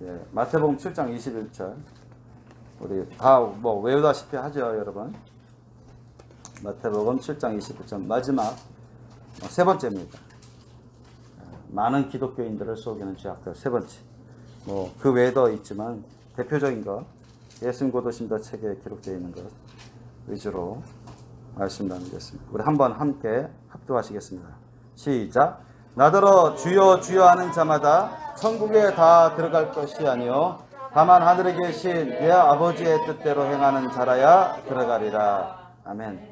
예, 마태복음 7장 21절. 우리 다 뭐 외우다시피 하죠, 여러분. 마태복음 7장 21절 마지막 세 번째입니다. 많은 기독교인들을 속이는 죄악들 세 번째. 뭐 그 외에도 있지만 대표적인 것 예수님 고도심도 책에 기록되어 있는 것 위주로 말씀 나누겠습니다. 우리 한번 함께 합독하시겠습니다. 시작. 나더러 주여 주여 하는 자마다 천국에 다 들어갈 것이 아니요 다만 하늘에 계신 내 아버지의 뜻대로 행하는 자라야 들어가리라. 아멘.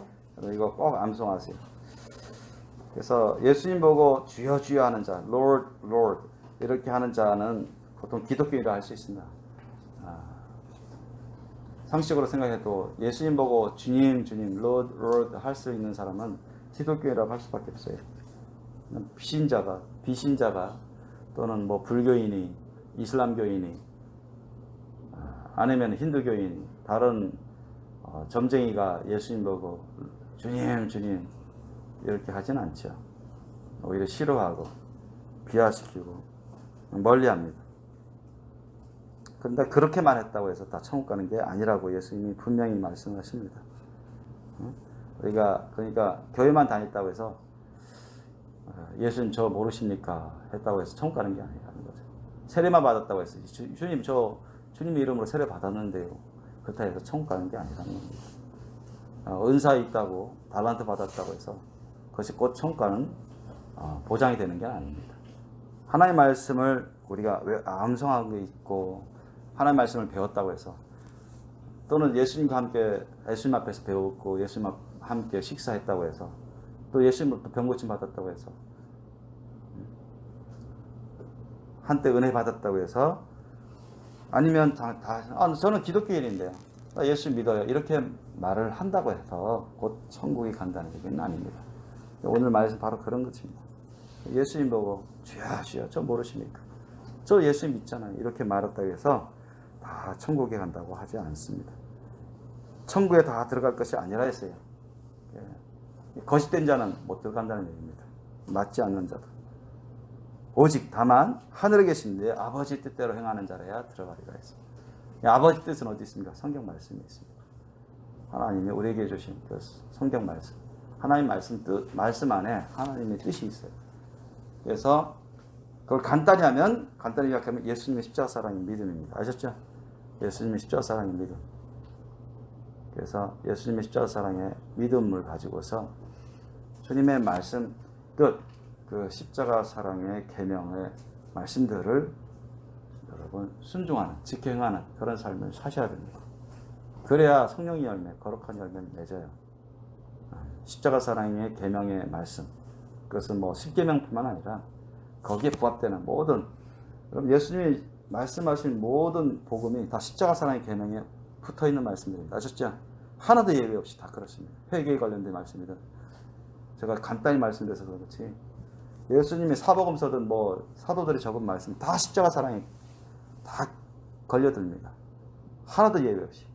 이거 꼭 암송하세요. 그래서 예수님 보고 주여 주여 하는 자, Lord Lord 이렇게 하는 자는 보통 기독교인이라 할 수 있습니다. 상식적으로 생각해도 예수님 보고 주님 주님 Lord Lord 할 수 있는 사람은 기독교인이라고 할 수밖에 없어요. 비신자가 또는 뭐 불교인이 이슬람교인이 아니면 힌두교인 다른 점쟁이가 예수님 보고 주님 주님 이렇게 하진 않죠. 오히려 싫어하고 비하시키고 멀리합니다. 그런데 그렇게만 했다고 해서 다 천국 가는 게 아니라고 예수님이 분명히 말씀하십니다. 우리가 그러니까 교회만 다녔다고 해서 예수님 저 모르십니까? 했다고 해서 천국 가는 게 아니라는 거죠. 세례만 받았다고 해서 주님 저 주님의 이름으로 세례 받았는데요. 그렇다고 해서 천국 가는 게 아니라는 겁니다. 은사 있다고 달란트 받았다고 해서 그것이 곧 천국 가는 보장이 되는 게 아닙니다. 하나님의 말씀을 우리가 왜 암송하고 있고 하나님의 말씀을 배웠다고 해서 또는 예수님과 함께 예수님 앞에서 배웠고 예수님 함께 식사했다고 해서 또 예수님으로부터 병고침 받았다고 해서 한때 은혜 받았다고 해서 아니면 저는 기독교인인데요. 예수 믿어요. 이렇게 말을 한다고 해서 곧 천국이 간다는 얘기는 아닙니다. 오늘 말씀 바로 그런 것입니다. 예수님 보고 주여 주여 저 모르십니까? 저 예수님 믿잖아요. 이렇게 말했다고 해서 다 천국에 간다고 하지 않습니다. 천국에 다 들어갈 것이 아니라 했어요. 거짓된 자는 못 들어간다는 얘기입니다. 맞지 않는 자도. 오직 다만 하늘에 계신 내 아버지 뜻대로 행하는 자라야 들어가리라 했습니다. 아버지 뜻은 어디 있습니까? 성경 말씀에 있습니다. 하나님이 우리에게 주신 그 성경 말씀. 하나님 말씀 안에 하나님의 뜻이 있어요. 그래서 그걸 간단히 요약하면 예수님의 십자가 사랑의 믿음입니다. 아셨죠? 예수님의 십자가 사랑의 믿음. 그래서 예수님의 십자가 사랑의 믿음을 가지고서 주님의 말씀 뜻, 그 십자가 사랑의 계명의 말씀들을 여러분 순종하는, 지켜 행하는 그런 삶을 사셔야 됩니다. 그래야 성령의 열매, 거룩한 열매를 맺어요. 십자가 사랑의 계명의 말씀, 그것은 뭐 십계명뿐만 아니라 거기에 부합되는 모든, 그럼 예수님이 말씀하신 모든 복음이 다 십자가 사랑의 계명에 붙어있는 말씀들입니다. 아셨죠? 하나도 예외 없이 다 그렇습니다. 회개에 관련된 말씀이든 제가 간단히 말씀드려서 그렇지 예수님이 사복음서든 뭐 사도들이 적은 말씀 다 십자가 사랑에 다 걸려듭니다. 하나도 예외 없이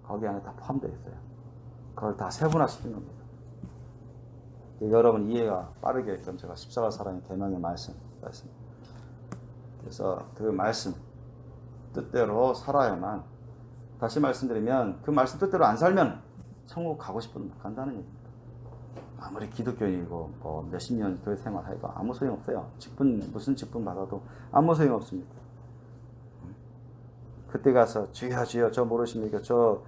거기 안에 다 포함되어 있어요. 그걸 다 세분화시킨 겁니다. 여러분 이해가 빠르게끔 제가 십자가 사랑의 계명의 말씀 그래서 그 말씀 뜻대로 살아야만, 다시 말씀드리면 그 말씀 뜻대로 안 살면 천국 가고 싶으면 간다는 얘기입니다. 아무리 기독교인이고 뭐 몇십 년 교회 생활해도 아무 소용 없어요. 무슨 직분 받아도 아무 소용 없습니다. 그때 가서 주여 주여 저 모르십니까? 저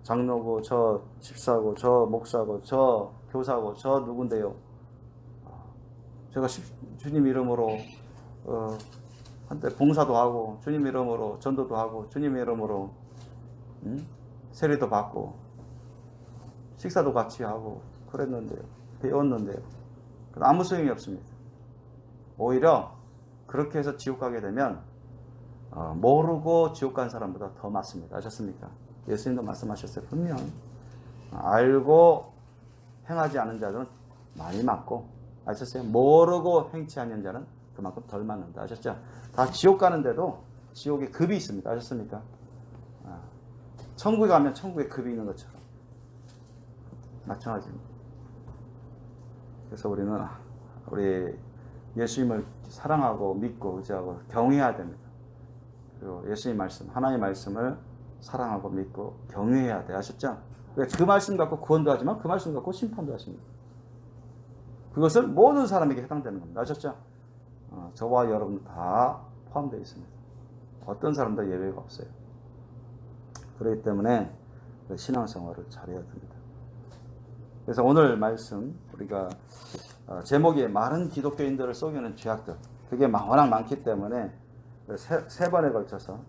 장로고 저 집사고 저 목사고 저 교사고 저 누군데요? 제가 주님 이름으로 한때 봉사도 하고 주님 이름으로 전도도 하고 주님 이름으로 세례도 받고 식사도 같이 하고 그랬는데요. 배웠는데요. 아무 소용이 없습니다. 오히려 그렇게 해서 지옥 가게 되면 모르고 지옥 간 사람보다 더 맞습니다. 아셨습니까? 예수님도 말씀하셨어요. 분명 알고 행하지 않은 자들은 많이 맞고, 아셨어요? 모르고 행치 않는 자는 그만큼 덜 맞는다. 아셨죠? 다 지옥 가는데도 지옥에 급이 있습니다. 아셨습니까? 천국에 가면 천국에 급이 있는 것처럼 마찬가지입니다. 그래서 우리는 우리 예수님을 사랑하고 믿고 의지하고 경외해야 됩니다. 그리고 예수님 말씀, 하나님의 말씀을 사랑하고 믿고 경외해야 돼. 아셨죠? 왜? 그 말씀 갖고 구원도 하지만 그 말씀 갖고 심판도 하십니다. 그것은 모든 사람에게 해당되는 겁니다. 아셨죠? 저와 여러분 다 포함되어 있습니다. 어떤 사람도 예외가 없어요. 그렇기 때문에 신앙생활을 잘해야 됩니다. 그래서 오늘 말씀 우리가 제목이 많은 기독교인들을 속이는 죄악들, 그게 워낙 많기 때문에 세 번에 걸쳐서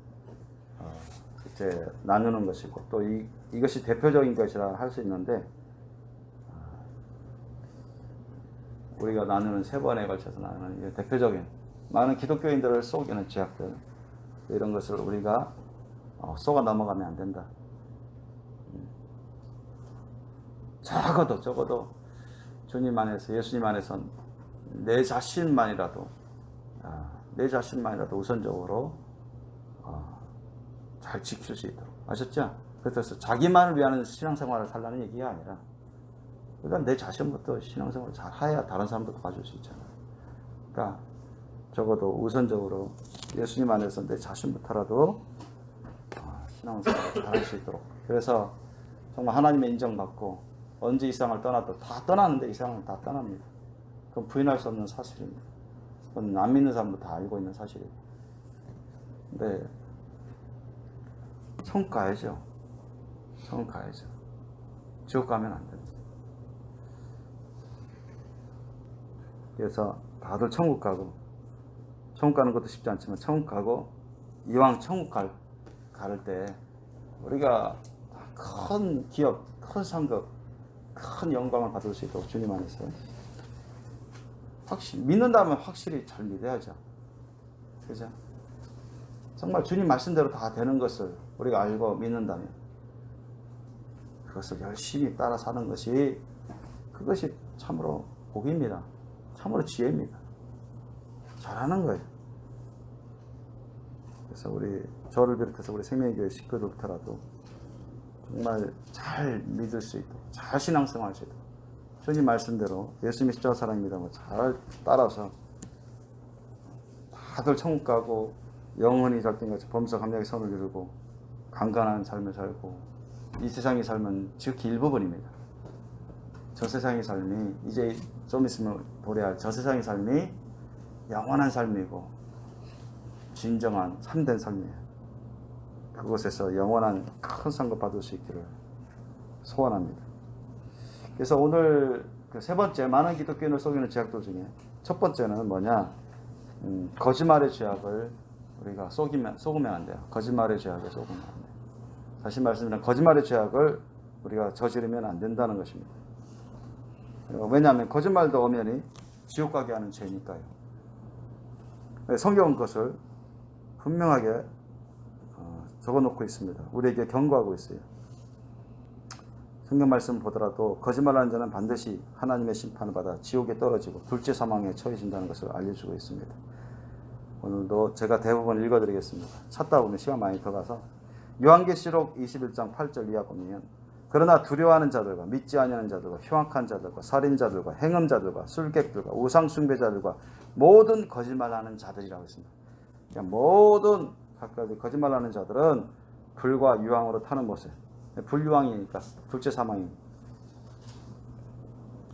이제 나누는 것이고, 또 이것이 대표적인 것이라 할 수 있는데, 우리가 나누는 세 번에 걸쳐서 나누는 대표적인 많은 기독교인들을 속이는 죄악들, 이런 것을 우리가 속아 넘어가면 안 된다. 적어도 주님 안에서, 예수님 안에서 내 자신만이라도 우선적으로 잘 지킬 수 있도록. 아셨죠? 그래서 자기만을 위한 신앙생활을 살라는 얘기가 아니라, 일단 내 자신부터 신앙생활을 잘 해야 다른 사람도 도와줄 수 있잖아요. 그러니까 적어도 우선적으로 예수님 안에서 내 자신부터라도 신앙생활을 잘 할 수 있도록. 그래서 정말 하나님의 인정받고, 언제 이 세상을 떠나도 다 떠나는데 이 세상은 다 떠납니다. 그건 부인할 수 없는 사실입니다. 그건 안 믿는 사람도 다 알고 있는 사실이에요. 근데 천국 가야죠. 지옥 가면 안 됩니다. 그래서 다들 천국 가고, 천국 가는 것도 쉽지 않지만 천국 가고, 이왕 천국 갈 때 우리가 큰 기업, 큰 상급, 큰 영광을 받을 수 있도록 주님 안에서 믿는다면 확실히 잘 믿어야죠. 그죠? 정말 주님 말씀대로 다 되는 것을 우리가 알고 믿는다면 그것을 열심히 따라 사는 것이, 그것이 참으로 복입니다. 참으로 지혜입니다. 잘하는 거예요. 그래서 저를 비롯해서 우리 생명교회 식구들부터라도 정말 잘 믿을 수 있도록, 잘 신앙생활할 수 있도록, 주님 말씀대로 예수님이 십자가 사랑입니다. 잘 따라서 다들 천국 가고 영원히 절대같이 범사 감략의 선을 이루고 강건한 삶을 살고, 이 세상의 삶은 지극히 일부분입니다. 저 세상의 삶이, 이제 좀 있으면 도래할 저 세상의 삶이 영원한 삶이고 진정한 참된 삶이에요. 그곳에서 영원한 큰 상급 받을 수 있기를 소원합니다. 그래서 오늘 그 세 번째, 많은 기독교인을 속이는 죄악들 중에 첫 번째는 뭐냐? 거짓말의 죄악을 우리가 속으면 안 돼요. 거짓말의 죄악에 속으면 안 돼요. 다시 말씀드리면 거짓말의 죄악을 우리가 저지르면 안 된다는 것입니다. 왜냐하면 거짓말도 엄연히 지옥 가게 하는 죄니까요. 성경은 그것을 분명하게 적어놓고 있습니다. 우리에게 경고하고 있어요. 성경 말씀 보더라도 거짓말하는 자는 반드시 하나님의 심판을 받아 지옥에 떨어지고 둘째 사망에 처해진다는 것을 알려주고 있습니다. 오늘도 제가 대부분 읽어드리겠습니다. 찾다 보면 시간 많이 들어가서 요한계시록 21장 8절 이하 보면, 그러나 두려워하는 자들과 믿지 아니하는 자들과 흉악한 자들과 살인자들과 행음자들과 술객들과 우상숭배자들과 모든 거짓말하는 자들이라고 했습니다. 그러니까 모든 각가지 거짓말하는 자들은 불과 유황으로 타는 못에, 불유황이니까 둘째 사망입니다.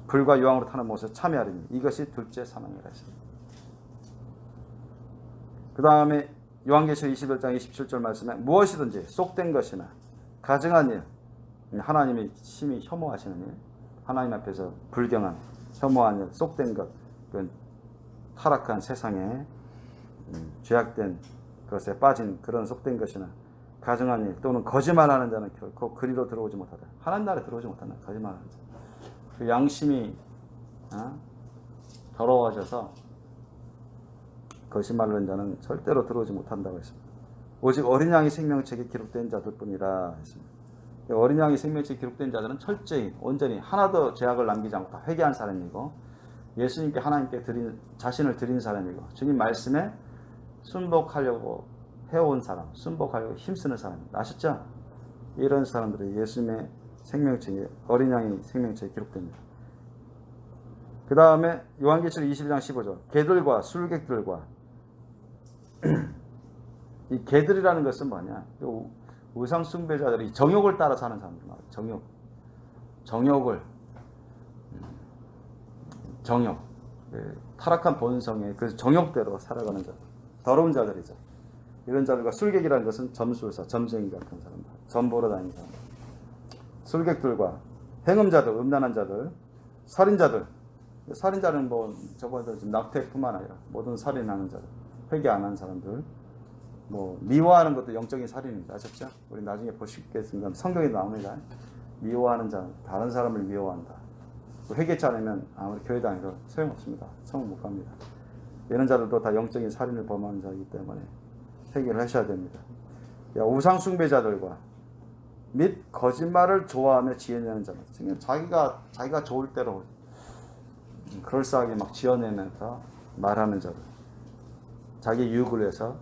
불과 유황으로 타는 못에 참여하리니 이것이 둘째 사망이라 했습니다. 그 다음에 요한계시록 21장 27절 말씀에 무엇이든지 속된 것이나 가증한 일, 하나님이 심히 혐오하시는 일, 하나님 앞에서 불경한, 혐오한 일, 속된 것, 그 타락한 세상에 죄악된 것에 빠진 그런 속된 것이나 가증한 일, 또는 거짓말하는 자는 결코 그리로 들어오지 못하다. 하나님 나라에 들어오지 못한다. 거짓말하는 자. 그 양심이 더러워져서 거짓말하는 자는 절대로 들어오지 못한다고 했습니다. 오직 어린 양의 생명책에 기록된 자들뿐이라 했습니다. 어린 양의 생명책에 기록된 자들은 철저히 온전히 하나도 죄악을 남기지 않고 다 회개한 사람이고, 예수님께 하나님께 자신을 드린 사람이고, 주님 말씀에 순복하려고 해온 사람, 순복하려고 힘쓰는 사람. 아셨죠? 이런 사람들이 예수님의 생명책에, 어린 양의 생명책에 기록됩니다. 그 다음에 요한계시록 22장 15절. 개들과 술객들과 이 개들이라는 것은 뭐냐? 우상 숭배자들이 정욕을 따라 사는 사람들 말이에요. 정욕. 타락한 본성에 그 정욕대로 살아가는 자들. 더러운 자들이죠. 이런 자들과 술객이라는 것은 점술사, 점쟁이 같은 사람들. 점 보러 다니는 사람들. 술객들과 행음자들, 음란한 자들, 살인자들. 살인자는 뭐 저번에 낙태뿐만 아니라 모든 살인하는 자들, 회개 안 하는 사람들, 뭐 미워하는 것도 영적인 살인입니다. 아셨죠? 우리 나중에 보시겠습니다. 성경에 나옵니다. 미워하는 자, 다른 사람을 미워한다. 회개치 않으면 아무리 교회 다니도 소용없습니다. 천국 못 갑니다. 이런 자들도 다 영적인 살인을 범하는 자이기 때문에 회개를 하셔야 됩니다. 우상 숭배자들과 및 거짓말을 좋아하며 지어내는 자들. 지금 자기가 좋을 대로 그럴싸하게 막 지어내면서 말하는 자들. 자기 유익을 위해서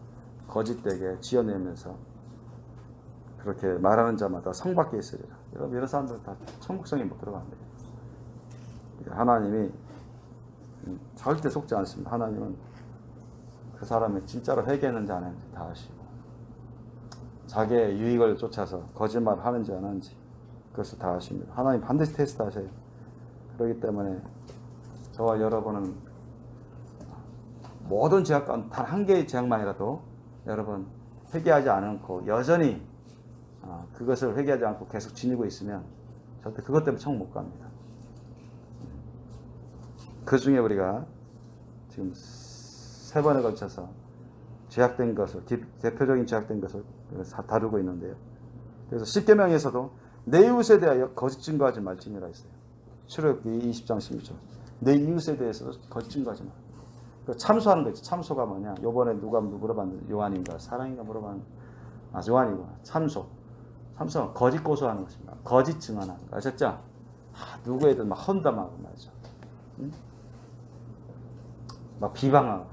거짓되게 지어내면서 그렇게 말하는 자마다 성 밖에 있으리라. 여러분, 이런 사람들은 다 천국성에 못 들어갑니다. 하나님이 절대 속지 않습니다. 하나님은 그 사람이 진짜로 회개했는지 안 했는지 다 아시고, 자기의 유익을 쫓아서 거짓말을 하는지 안 하는지 그것을 다 아십니다. 하나님 반드시 테스트 하셔요. 그렇기 때문에 저와 여러분은 모든 죄악 가운데 단 한 개의 죄악만이라도 여러분 회개하지 않고 여전히 그것을 회개하지 않고 계속 지니고 있으면 절대 그것 때문에 천국 못 갑니다. 그 중에 우리가 지금 3번에 걸쳐서 죄악된 것을, 대표적인 죄악된 것을 다루고 있는데요. 그래서 십계명에서도 내 이웃에 대하여 거짓 증거하지 말지니라 했어요. 출애굽기 20장 16절. 내 이웃에 대해서 거짓 증거하지 마. 참소하는 거 있죠. 참소가 뭐냐? 요번에 누가 물어봤는데 요한인가 사랑인가 물어봤는데 요한이구나. 참소는 거짓 고소하는 것입니다. 거짓 증언하는 거. 아셨죠? 누구에든 막 헌담하고 말이죠. 응? 막 비방하고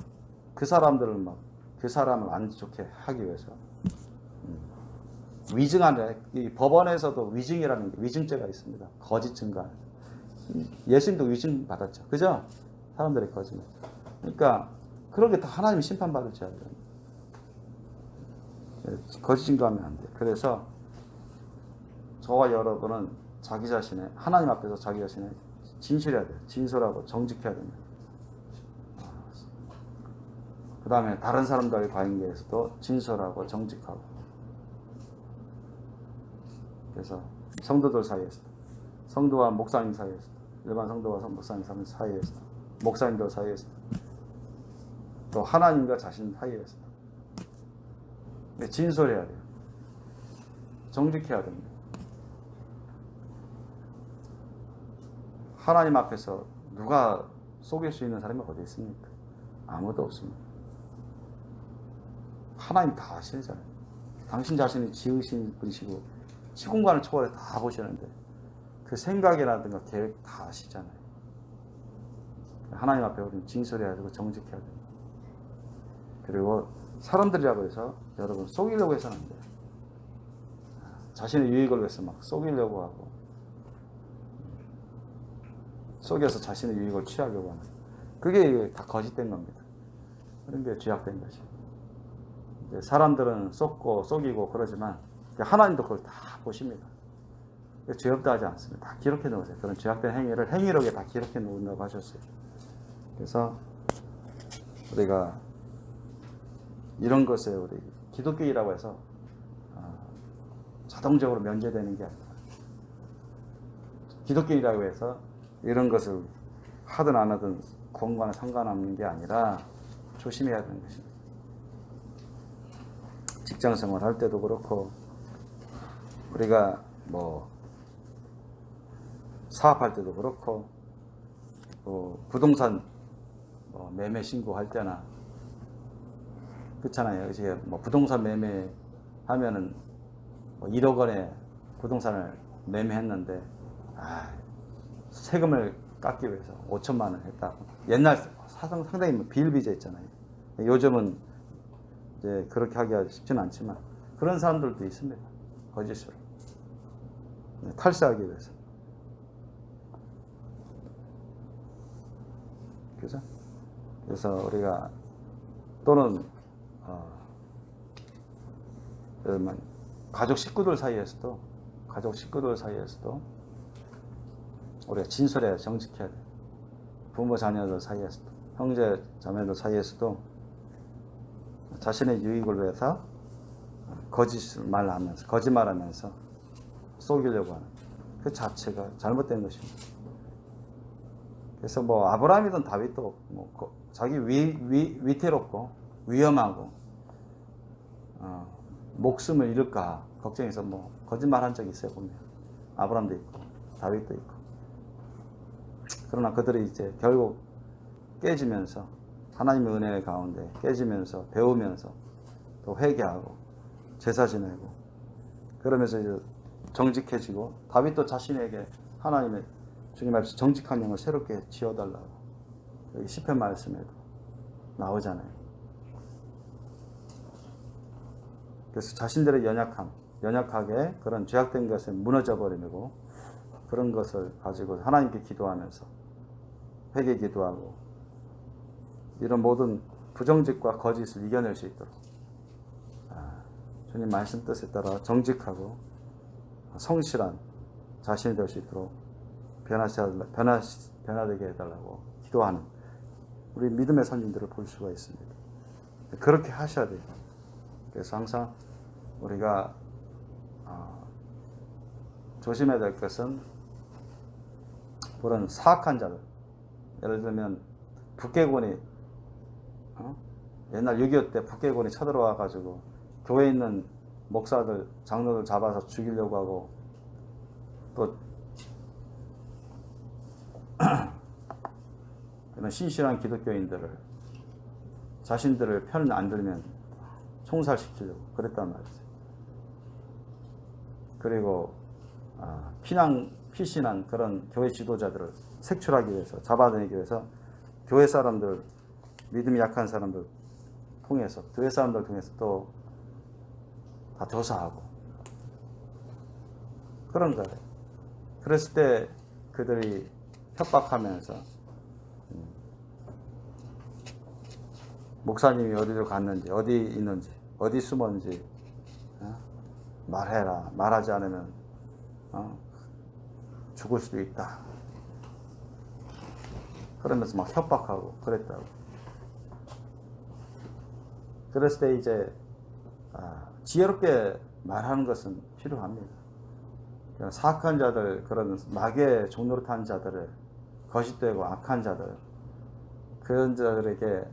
그 사람들을 막 그 사람을 안 좋게 하기 위해서 위증하는, 이 법원에서도 위증이라는 게 위증죄가 있습니다. 거짓 증거하는. 예수님도 위증 받았죠. 그죠? 사람들의 거짓말. 그러니까 그런 게 다 하나님이 심판받을 죄예요. 거짓 증거하면 안 돼요. 그래서 저와 여러분은 자기 자신의, 하나님 앞에서 자기 자신의 진실해야 돼요. 진솔하고 정직해야 됩니다. 그 다음에 다른 사람들과의 관계에서도 진솔하고 정직하고. 그래서 성도들 사이에서도, 성도와 목사님 사이에서도, 일반 성도와 목사님 사이에서도, 목사님들 사이에서도, 또 하나님과 자신 사이에서도 진솔해야 돼요. 정직해야 됩니다. 하나님 앞에서 누가 속일 수 있는 사람이 어디 있습니까? 아무도 없습니다. 하나님 다 아시잖아요. 당신 자신이 지으신 분이시고 시공간을 초월해 다 보시는데 그 생각이라든가 계획 다 아시잖아요. 하나님 앞에 우리는 진솔해야 되고 정직해야 됩니다. 그리고 사람들이라고 해서 여러분 속이려고 해서는 안 돼요. 자신의 유익을 위해서 막 속이려고 하고 속여서 자신의 유익을 취하려고 하는, 그게 다 거짓된 겁니다. 그런 게 죄악된 것이에요. 사람들은 속고 속이고 그러지만 하나님도 그걸 다 보십니다. 죄 없다 하지 않습니다. 다 기록해 놓으세요. 그런 죄악된 행위를 행위록에 다 기록해 놓는다고 하셨어요. 그래서 우리가 이런 것에 우리 기독교이라고 해서 자동적으로 면제되는 게 아니라, 기독교인이라고 해서 이런 것을 하든 안 하든 그것과는 상관없는 게 아니라 조심해야 되는 것입니다. 직장 생활 할 때도 그렇고, 우리가 뭐 사업할 때도 그렇고, 또 부동산 매매 신고할 때나 그렇잖아요. 이제 뭐 부동산 매매 하면은 1억 원에 부동산을 매매했는데 세금을 깎기 위해서 5천만 원 했다고. 옛날 상당히 비일비재 있잖아요. 요즘은 이제 그렇게 하기가 쉽지는 않지만 그런 사람들도 있습니다. 거짓으로 탈세하기 위해서. 그죠? 그래서 우리가 또는 그러면 가족 식구들 사이에서도 우리가 진솔해야 정직해야 돼. 부모 자녀들 사이에서도, 형제 자매들 사이에서도 자신의 유익을 위해서 거짓말하면서 속이려고 하는 그 자체가 잘못된 것입니다. 그래서 뭐 아브라함이든 다윗도 뭐 자기 위태롭고 위험하고 목숨을 잃을까 걱정해서 뭐 거짓말한 적이 있어요. 보면 아브라함도 있고 다윗도 있고. 그러나 그들이 이제 결국 깨지면서 하나님의 은혜 가운데 깨지면서 배우면서 또 회개하고 제사 지내고 그러면서 이제 정직해지고, 다윗도 자신에게 하나님의 주님 앞에서 정직한 영을 새롭게 지어달라고 여기 시편 말씀에도 나오잖아요. 그래서 자신들의 연약하게 그런 죄악된 것에 무너져 버리고 그런 것을 가지고 하나님께 기도하면서 회개 기도하고 이런 모든 부정직과 거짓을 이겨낼 수 있도록 주님 말씀 뜻에 따라 정직하고 성실한 자신이 될 수 있도록 변화되게 해달라고 기도하는 우리 믿음의 선진들을 볼 수가 있습니다. 그렇게 하셔야 돼요. 그래서 항상 우리가 조심해야 될 것은 그런 사악한 자들, 예를 들면 북괴곤이 옛날 6.25 때 북괴곤이 쳐들어와 가지고 교회에 있는 목사들, 장로들 잡아서 죽이려고 하고 또 이런 신실한 기독교인들을 자신들을 편 안 들면 총살시키려고 그랬단 말이죠. 그리고 피신한 그런 교회 지도자들을 색출하기 위해서, 잡아내기 위해서 교회 사람들, 믿음이 약한 사람들 통해서, 교회 사람들 통해서 또 다 조사하고 그런 거예요. 그랬을 때 그들이 협박하면서 목사님이 어디로 갔는지, 어디 있는지, 어디 숨었는지 말해라. 말하지 않으면 죽을 수도 있다. 그러면서 막 협박하고 그랬다고. 그랬을 때 이제 지혜롭게 말하는 것은 필요합니다. 사악한 자들, 그런 마귀의 종노릇한 자들을, 거짓되고 악한 자들, 그런 자들에게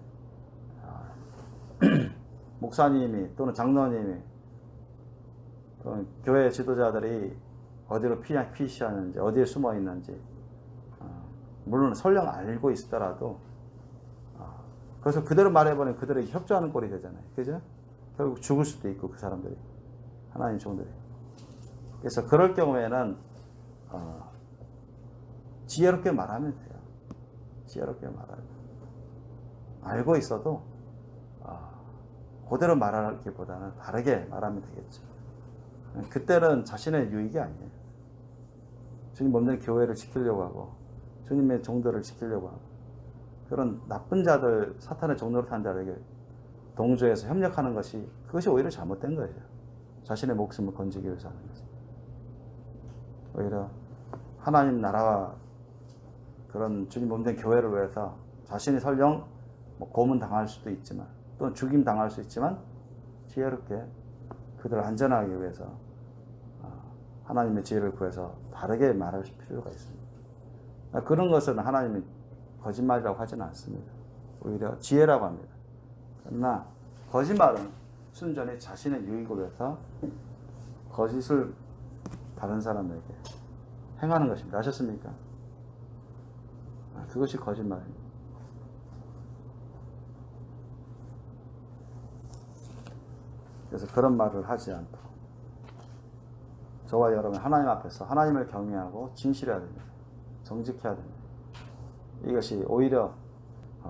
목사님이 또는 장로님이 또는 교회 지도자들이 어디로 피시하는지, 어디에 숨어 있는지, 물론 설령 알고 있더라도 그래서 그대로 말해버리면 그들에게 협조하는 꼴이 되잖아요. 그죠? 결국 죽을 수도 있고, 그 사람들이, 하나님 종들이. 그래서 그럴 경우에는 지혜롭게 말하면 돼요. 지혜롭게 말하면. 알고 있어도 그대로 말하기보다는 다르게 말하면 되겠죠. 그때는 자신의 유익이 아니에요. 주님 없는 교회를 지키려고 하고 주님의 종들을 지키려고 하고 그런 나쁜 자들, 사탄의 종노릇한 자들에게 동조해서 협력하는 것이, 그것이 오히려 잘못된 거예요. 자신의 목숨을 건지기 위해서 하는 거죠. 오히려 하나님 나라와 그런 주님 없는 교회를 위해서 자신이 설령 고문 당할 수도 있지만, 또는 죽임 당할 수 있지만 지혜롭게 그들을 안전하기 위해서 하나님의 지혜를 구해서 다르게 말할 필요가 있습니다. 그런 것은 하나님이 거짓말이라고 하지는 않습니다. 오히려 지혜라고 합니다. 그러나 거짓말은 순전히 자신의 유익을 위해서 거짓을 다른 사람에게 행하는 것입니다. 아셨습니까? 그것이 거짓말입니다. 그래서 그런 말을 하지 않도록 저와 여러분 하나님 앞에서 하나님을 경외하고 진실해야 됩니다. 정직해야 됩니다. 이것이 오히려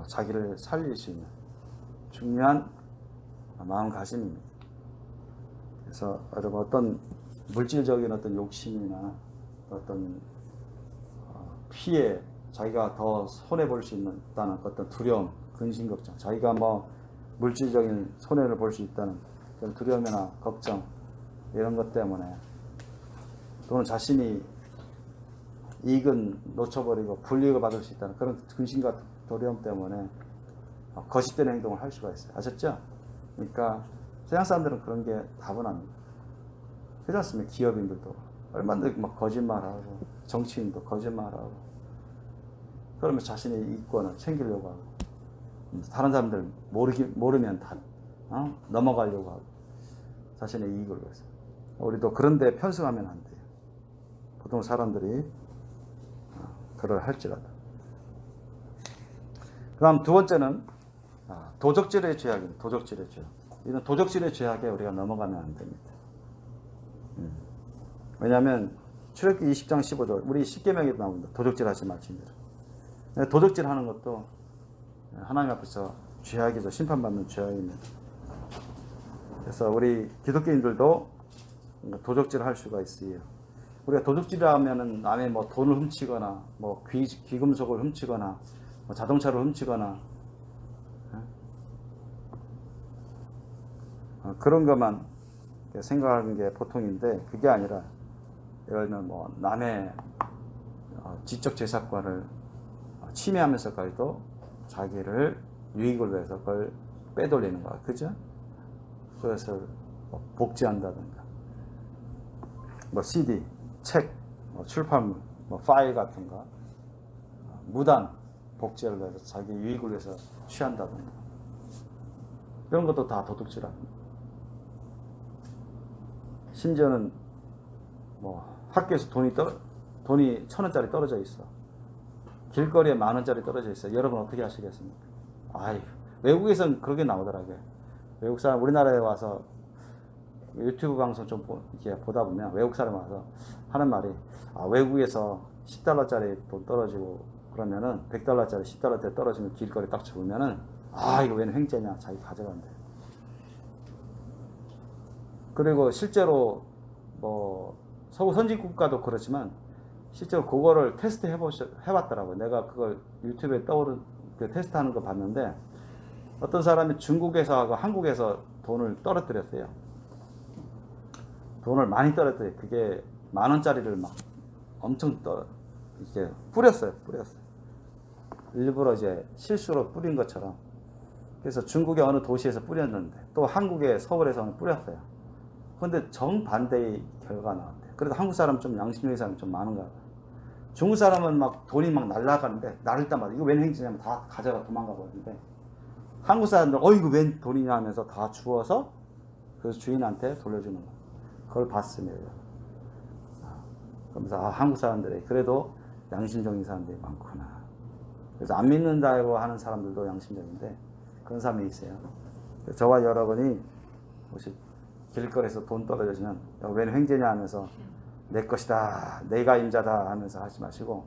자기를 살릴 수 있는 중요한 마음가짐입니다. 그래서 여러분 어떤 물질적인 어떤 욕심이나 어떤 피해 자기가 더 손해볼 수 있다는 어떤 두려움, 근심, 걱정, 자기가 뭐 물질적인 손해를 볼 수 있다는 그런 두려움이나 걱정 이런 것 때문에 또는 자신이 이익은 놓쳐버리고 불이익을 받을 수 있다는 그런 근심과 두려움 때문에 거짓된 행동을 할 수가 있어요. 아셨죠? 그러니까 세상 사람들은 그런 게 다분합니다. 그렇지 않습니까? 기업인들도 얼마든지 막 거짓말하고 정치인도 거짓말하고 그러면 자신의 이권을 챙기려고 하고 다른 사람들 모르면 다 넘어가려고 하고 자신의 이익을 위해서 우리도 그런데 편승하면 안 돼요. 보통 사람들이 그럴 할지라도. 그다음 두 번째는 도적질의 죄악입니다. 도적질의 죄악. 이런 도적질의 죄악에 우리가 넘어가면 안 됩니다. 왜냐하면 출애굽기 20장 15절 우리 10계명에도 나옵니다. 도적질 하지 말지니라. 도적질 하는 것도 하나님 앞에서 죄악이죠. 심판받는 죄악입니다. 그래서 우리 기독교인들도 도적질 할 수가 있어요. 우리가 도둑질하면은 남의 뭐 돈을 훔치거나 뭐 귀금속을 훔치거나 뭐 자동차를 훔치거나 그런 것만 생각하는 게 보통인데 그게 아니라 예를 들면 뭐 남의 지적 재산권을 침해하면서까지도 자기를 유익을 위해서 그걸 빼돌리는 거야. 그죠? 그래서 뭐 복제한다든가 뭐 CD, 책, 뭐 출판물, 뭐 파일 같은 거 무단 복제를 해서 자기 유익을 위해서 취한다든가 이런 것도 다 도둑질합니다. 심지어는 뭐 학교에서 돈이 1,000원짜리 떨어져 있어. 길거리에 10,000원짜리 떨어져 있어. 여러분 어떻게 하시겠습니까? 아이, 외국에서는 그렇게 나오더라고요. 외국 사람 우리나라에 와서 유튜브 방송 좀 이렇게 보다 보면 외국 사람 와서 하는 말이 외국에서 10달러짜리 돈 떨어지고 그러면은 100달러짜리 10달러짜리 떨어지면 길거리 딱 죽으면은 이거 웬 횡재냐 자기 가져간대. 그리고 실제로 뭐 서구 선진 국가도 그렇지만 실제로 그거를 테스트 해봤더라고요. 내가 그걸 유튜브에 떠오른 그 테스트하는 거 봤는데 어떤 사람이 중국에서 하고 한국에서 돈을 떨어뜨렸어요. 돈을 많이 떨어뜨려요. 그게 10,000원짜리를 막 엄청 이렇게 뿌렸어요. 일부러 이제 실수로 뿌린 것처럼. 그래서 중국의 어느 도시에서 뿌렸는데 또 한국의 서울에서는 뿌렸어요. 근데 정반대의 결과가 나왔대요. 그래도 한국 사람은 좀 양심적인 사람이 좀 많은가 봐요. 중국 사람은 막 돈이 막 날아가는데 나를 때마다 이거 웬 행진이냐면 다 가져가 도망가 버리는데 한국 사람들 이거 웬 돈이냐 하면서 다 주워서 그 주인한테 돌려주는 거예요. 그걸 봤습니다. 그러면서 한국 사람들이 그래도 양심적인 사람들이 많구나. 그래서 안 믿는다고 하는 사람들도 양심적인데 그런 사람이 있어요. 저와 여러분이 혹시 길거리에서 돈 떨어지면 웬 횡재냐 하면서 내 것이다, 내가 임자다 하면서 하지 마시고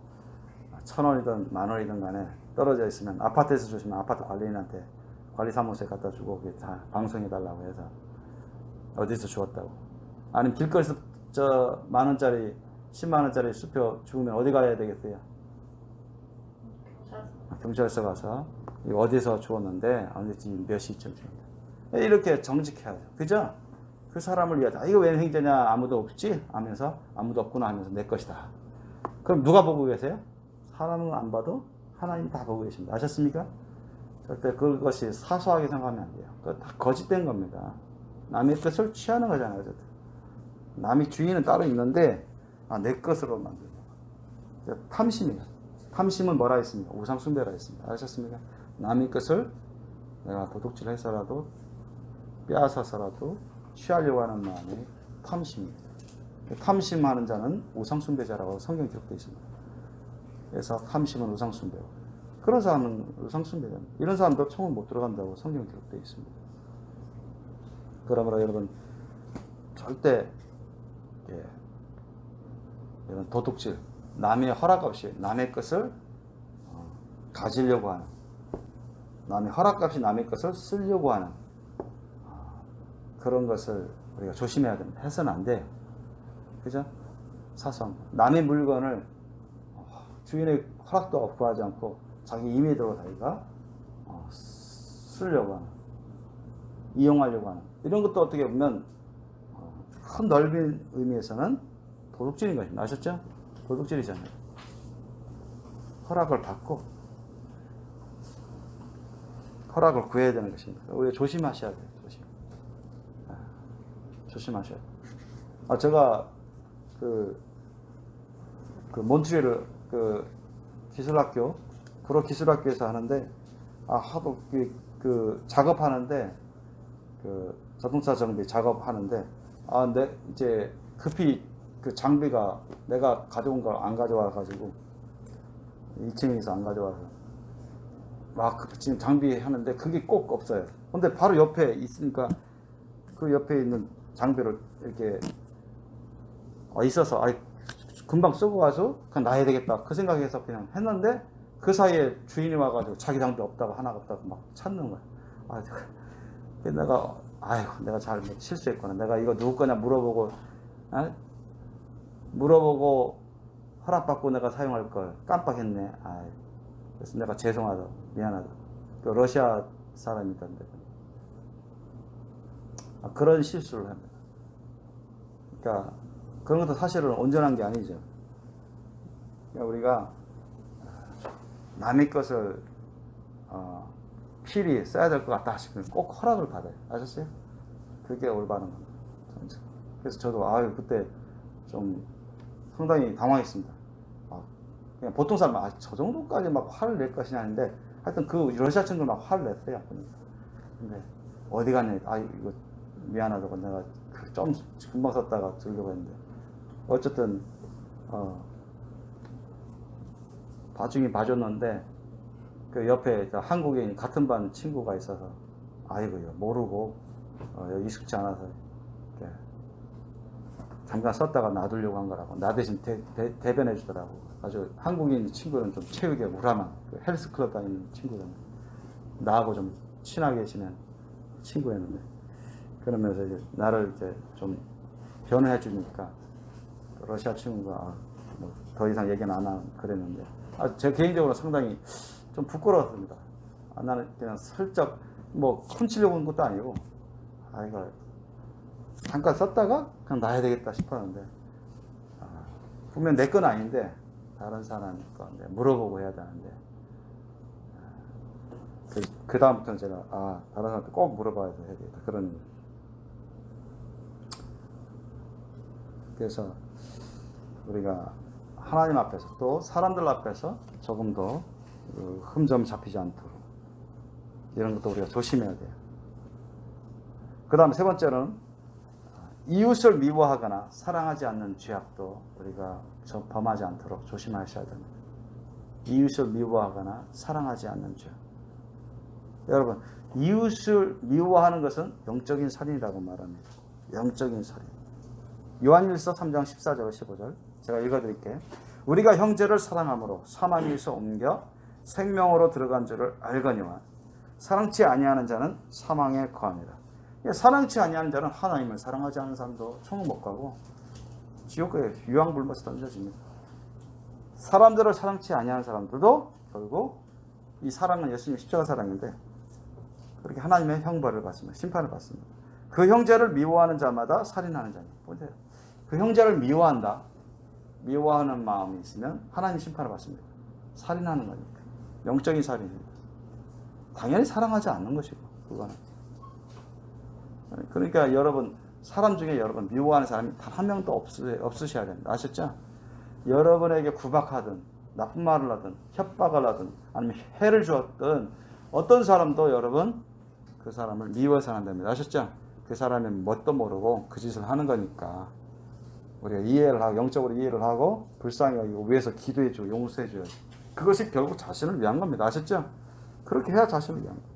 1,000원이든 10,000원이든 간에 떨어져 있으면 아파트에서 주시면 아파트 관리인한테 관리사무소에 갖다 주고 다 방송해달라고 해서 어디서 주웠다고. 아니면 길거리에서 10,000원짜리 100,000원짜리 수표 주우면 어디 가야 되겠어요? 경찰서 가서 이거 어디서 주웠는데 몇 시쯤 주는데 이렇게 정직해야죠. 그죠? 그 사람을 위하여 이거 웬 행제냐 아무도 없지? 하면서 아무도 없구나 하면서 내 것이다. 그럼 누가 보고 계세요? 사람은 안 봐도 하나님 다 보고 계십니다. 아셨습니까? 절대 그것이 사소하게 생각하면 안 돼요. 그거 다 거짓된 겁니다. 남의 것을 취하는 거잖아요. 어쨌든. 남의 주인은 따로 있는데 내 것으로 만드는 거예요. 탐심이에요. 탐심은 뭐라 했습니까? 우상숭배라 했습니다. 아셨습니까? 남의 것을 내가 도둑질해서라도 빼앗아서라도 취하려고 하는 마음이 탐심입니다. 탐심하는 자는 우상숭배자라고 성경에 기록되어 있습니다. 그래서 탐심은 우상숭배고 그런 사람은 우상숭배자입니다. 이런 사람도 천국 못 들어간다고 성경에 기록되어 있습니다. 그러므로 여러분 절대 이런 도둑질, 남의 허락 없이 남의 것을 가지려고 하는, 남의 허락 없이 남의 것을 쓰려고 하는 그런 것을 우리가 조심해야 됩니다. 해서는 안 돼요. 그죠? 사소한 거. 남의 물건을 주인의 허락도 구하지 않고 자기 임의대로 자기가 쓰려고 하는, 이용하려고 하는 이런 것도 어떻게 보면 큰 넓은 의미에서는 도둑질인 것입니다. 아셨죠? 도둑질이잖아요. 허락을 받고 허락을 구해야 되는 것입니다. 우리가 조심하셔야 돼요. 조심하셔야 돼요. 제가 그 몬트리올 기술학교, 구로 기술학교에서 하는데, 하도 그 작업하는데, 자동차 정비 작업하는데, 이제 급히 그 장비가 내가 가져온 걸 안 가져와가지고, 2층에서 안 가져와서, 지금 장비하는데 그게 꼭 없어요. 근데 바로 옆에 있으니까, 그 옆에 있는 장비를 이렇게, 있어서, 금방 쓰고 가서 그냥 놔야 되겠다 그 생각에서 그냥 했는데, 그 사이에 주인이 와가지고 자기 장비 없다고, 하나가 없다고 막 찾는 거야. 내가 잘못 실수했구나. 내가 이거 누구 거냐 물어보고 허락받고 내가 사용할 걸 깜빡했네. 그래서 내가 죄송하다, 미안하다. 러시아 사람이던데 그런 실수를 합니다. 그러니까 그런 것도 사실은 온전한 게 아니죠. 그러니까 우리가 남의 것을 필히 써야 될 것 같다 싶으면 꼭 허락을 받아요. 아셨어요? 그게 올바른 겁니다. 그래서 저도 그때 좀 상당히 당황했습니다. 그냥 보통 사람은 저 정도까지 막 화를 낼 것이 아닌데, 하여튼 그 러시아 친구는 막 화를 냈어요. 근데 어디 갔냐, 이거 미안하다고 내가 좀 금방 썼다가 들려고 했는데, 어쨌든 나중에 봐줬는데, 그 옆에 한국인 같은 반 친구가 있어서 모르고 익숙치 않아서 잠깐 썼다가 놔두려고 한 거라고 나 대신 대변해 주더라고. 아주 한국인 친구는 좀 체육에 우람한 헬스클럽 다니는 친구였는데, 나하고 좀 친하게 지낸 친구였는데, 그러면서 이제 나를 이제 좀 변호해 주니까 러시아 친구가 더 이상 얘기는 안 하고 그랬는데, 제 개인적으로 상당히 좀 부끄러웠습니다. 나는 그냥 슬쩍 훔치려고 한 것도 아니고, 이거 잠깐 썼다가 그냥 놔야 되겠다 싶었는데, 분명 내 건 아닌데 다른 사람 건데 물어보고 해야 되는데, 그 다음부터는 제가 다른 사람한테 꼭 물어봐야 되겠다, 그런. 그래서 우리가 하나님 앞에서 또 사람들 앞에서 조금 더 흠점 잡히지 않도록 이런 것도 우리가 조심해야 돼요. 그 다음에 세 번째는 이웃을 미워하거나 사랑하지 않는 죄악도 우리가 범하지 않도록 조심하셔야 됩니다. 이웃을 미워하거나 사랑하지 않는 죄. 여러분, 이웃을 미워하는 것은 영적인 살인이라고 말합니다. 영적인 살인. 요한일서 3장 14절 15절 제가 읽어드릴게요. 우리가 형제를 사랑함으로 사망에서 옮겨 생명으로 들어간 줄을 알거니와 사랑치 아니하는 자는 사망에 거합니다. 사랑치 아니하는 자는 하나님을 사랑하지 않는 사람도 천국 못 가고 지옥에 유황불못에 던져집니다. 사람들을 사랑치 아니하는 사람들도 결국 이 사랑은 예수님 십자가 사랑인데 그렇게 하나님의 형벌을 받습니다. 심판을 받습니다. 그 형제를 미워하는 자마다 살인하는 자입니다. 보세요. 그 형제를 미워하는 마음이 있으면 하나님 심판을 받습니다. 살인하는 거니까. 영적인 살인입니다. 당연히 사랑하지 않는 것이고, 그거는. 그러니까 여러분, 사람 중에 여러분 미워하는 사람이 단 한 명도 없으셔야 됩니다. 아셨죠? 여러분에게 구박하든, 나쁜 말을 하든, 협박을 하든, 아니면 해를 주었든, 어떤 사람도 여러분, 그 사람을 미워해서는 안 됩니다. 아셨죠? 그 사람이 뭣도 모르고 그 짓을 하는 거니까, 우리가 이해를 하고, 영적으로 이해를 하고, 불쌍히 여기고, 위해서 기도해주고, 용서해줘야지. 그것이 결국 자신을 위한 겁니다. 아셨죠? 그렇게 해야 자신을 위한 겁니다.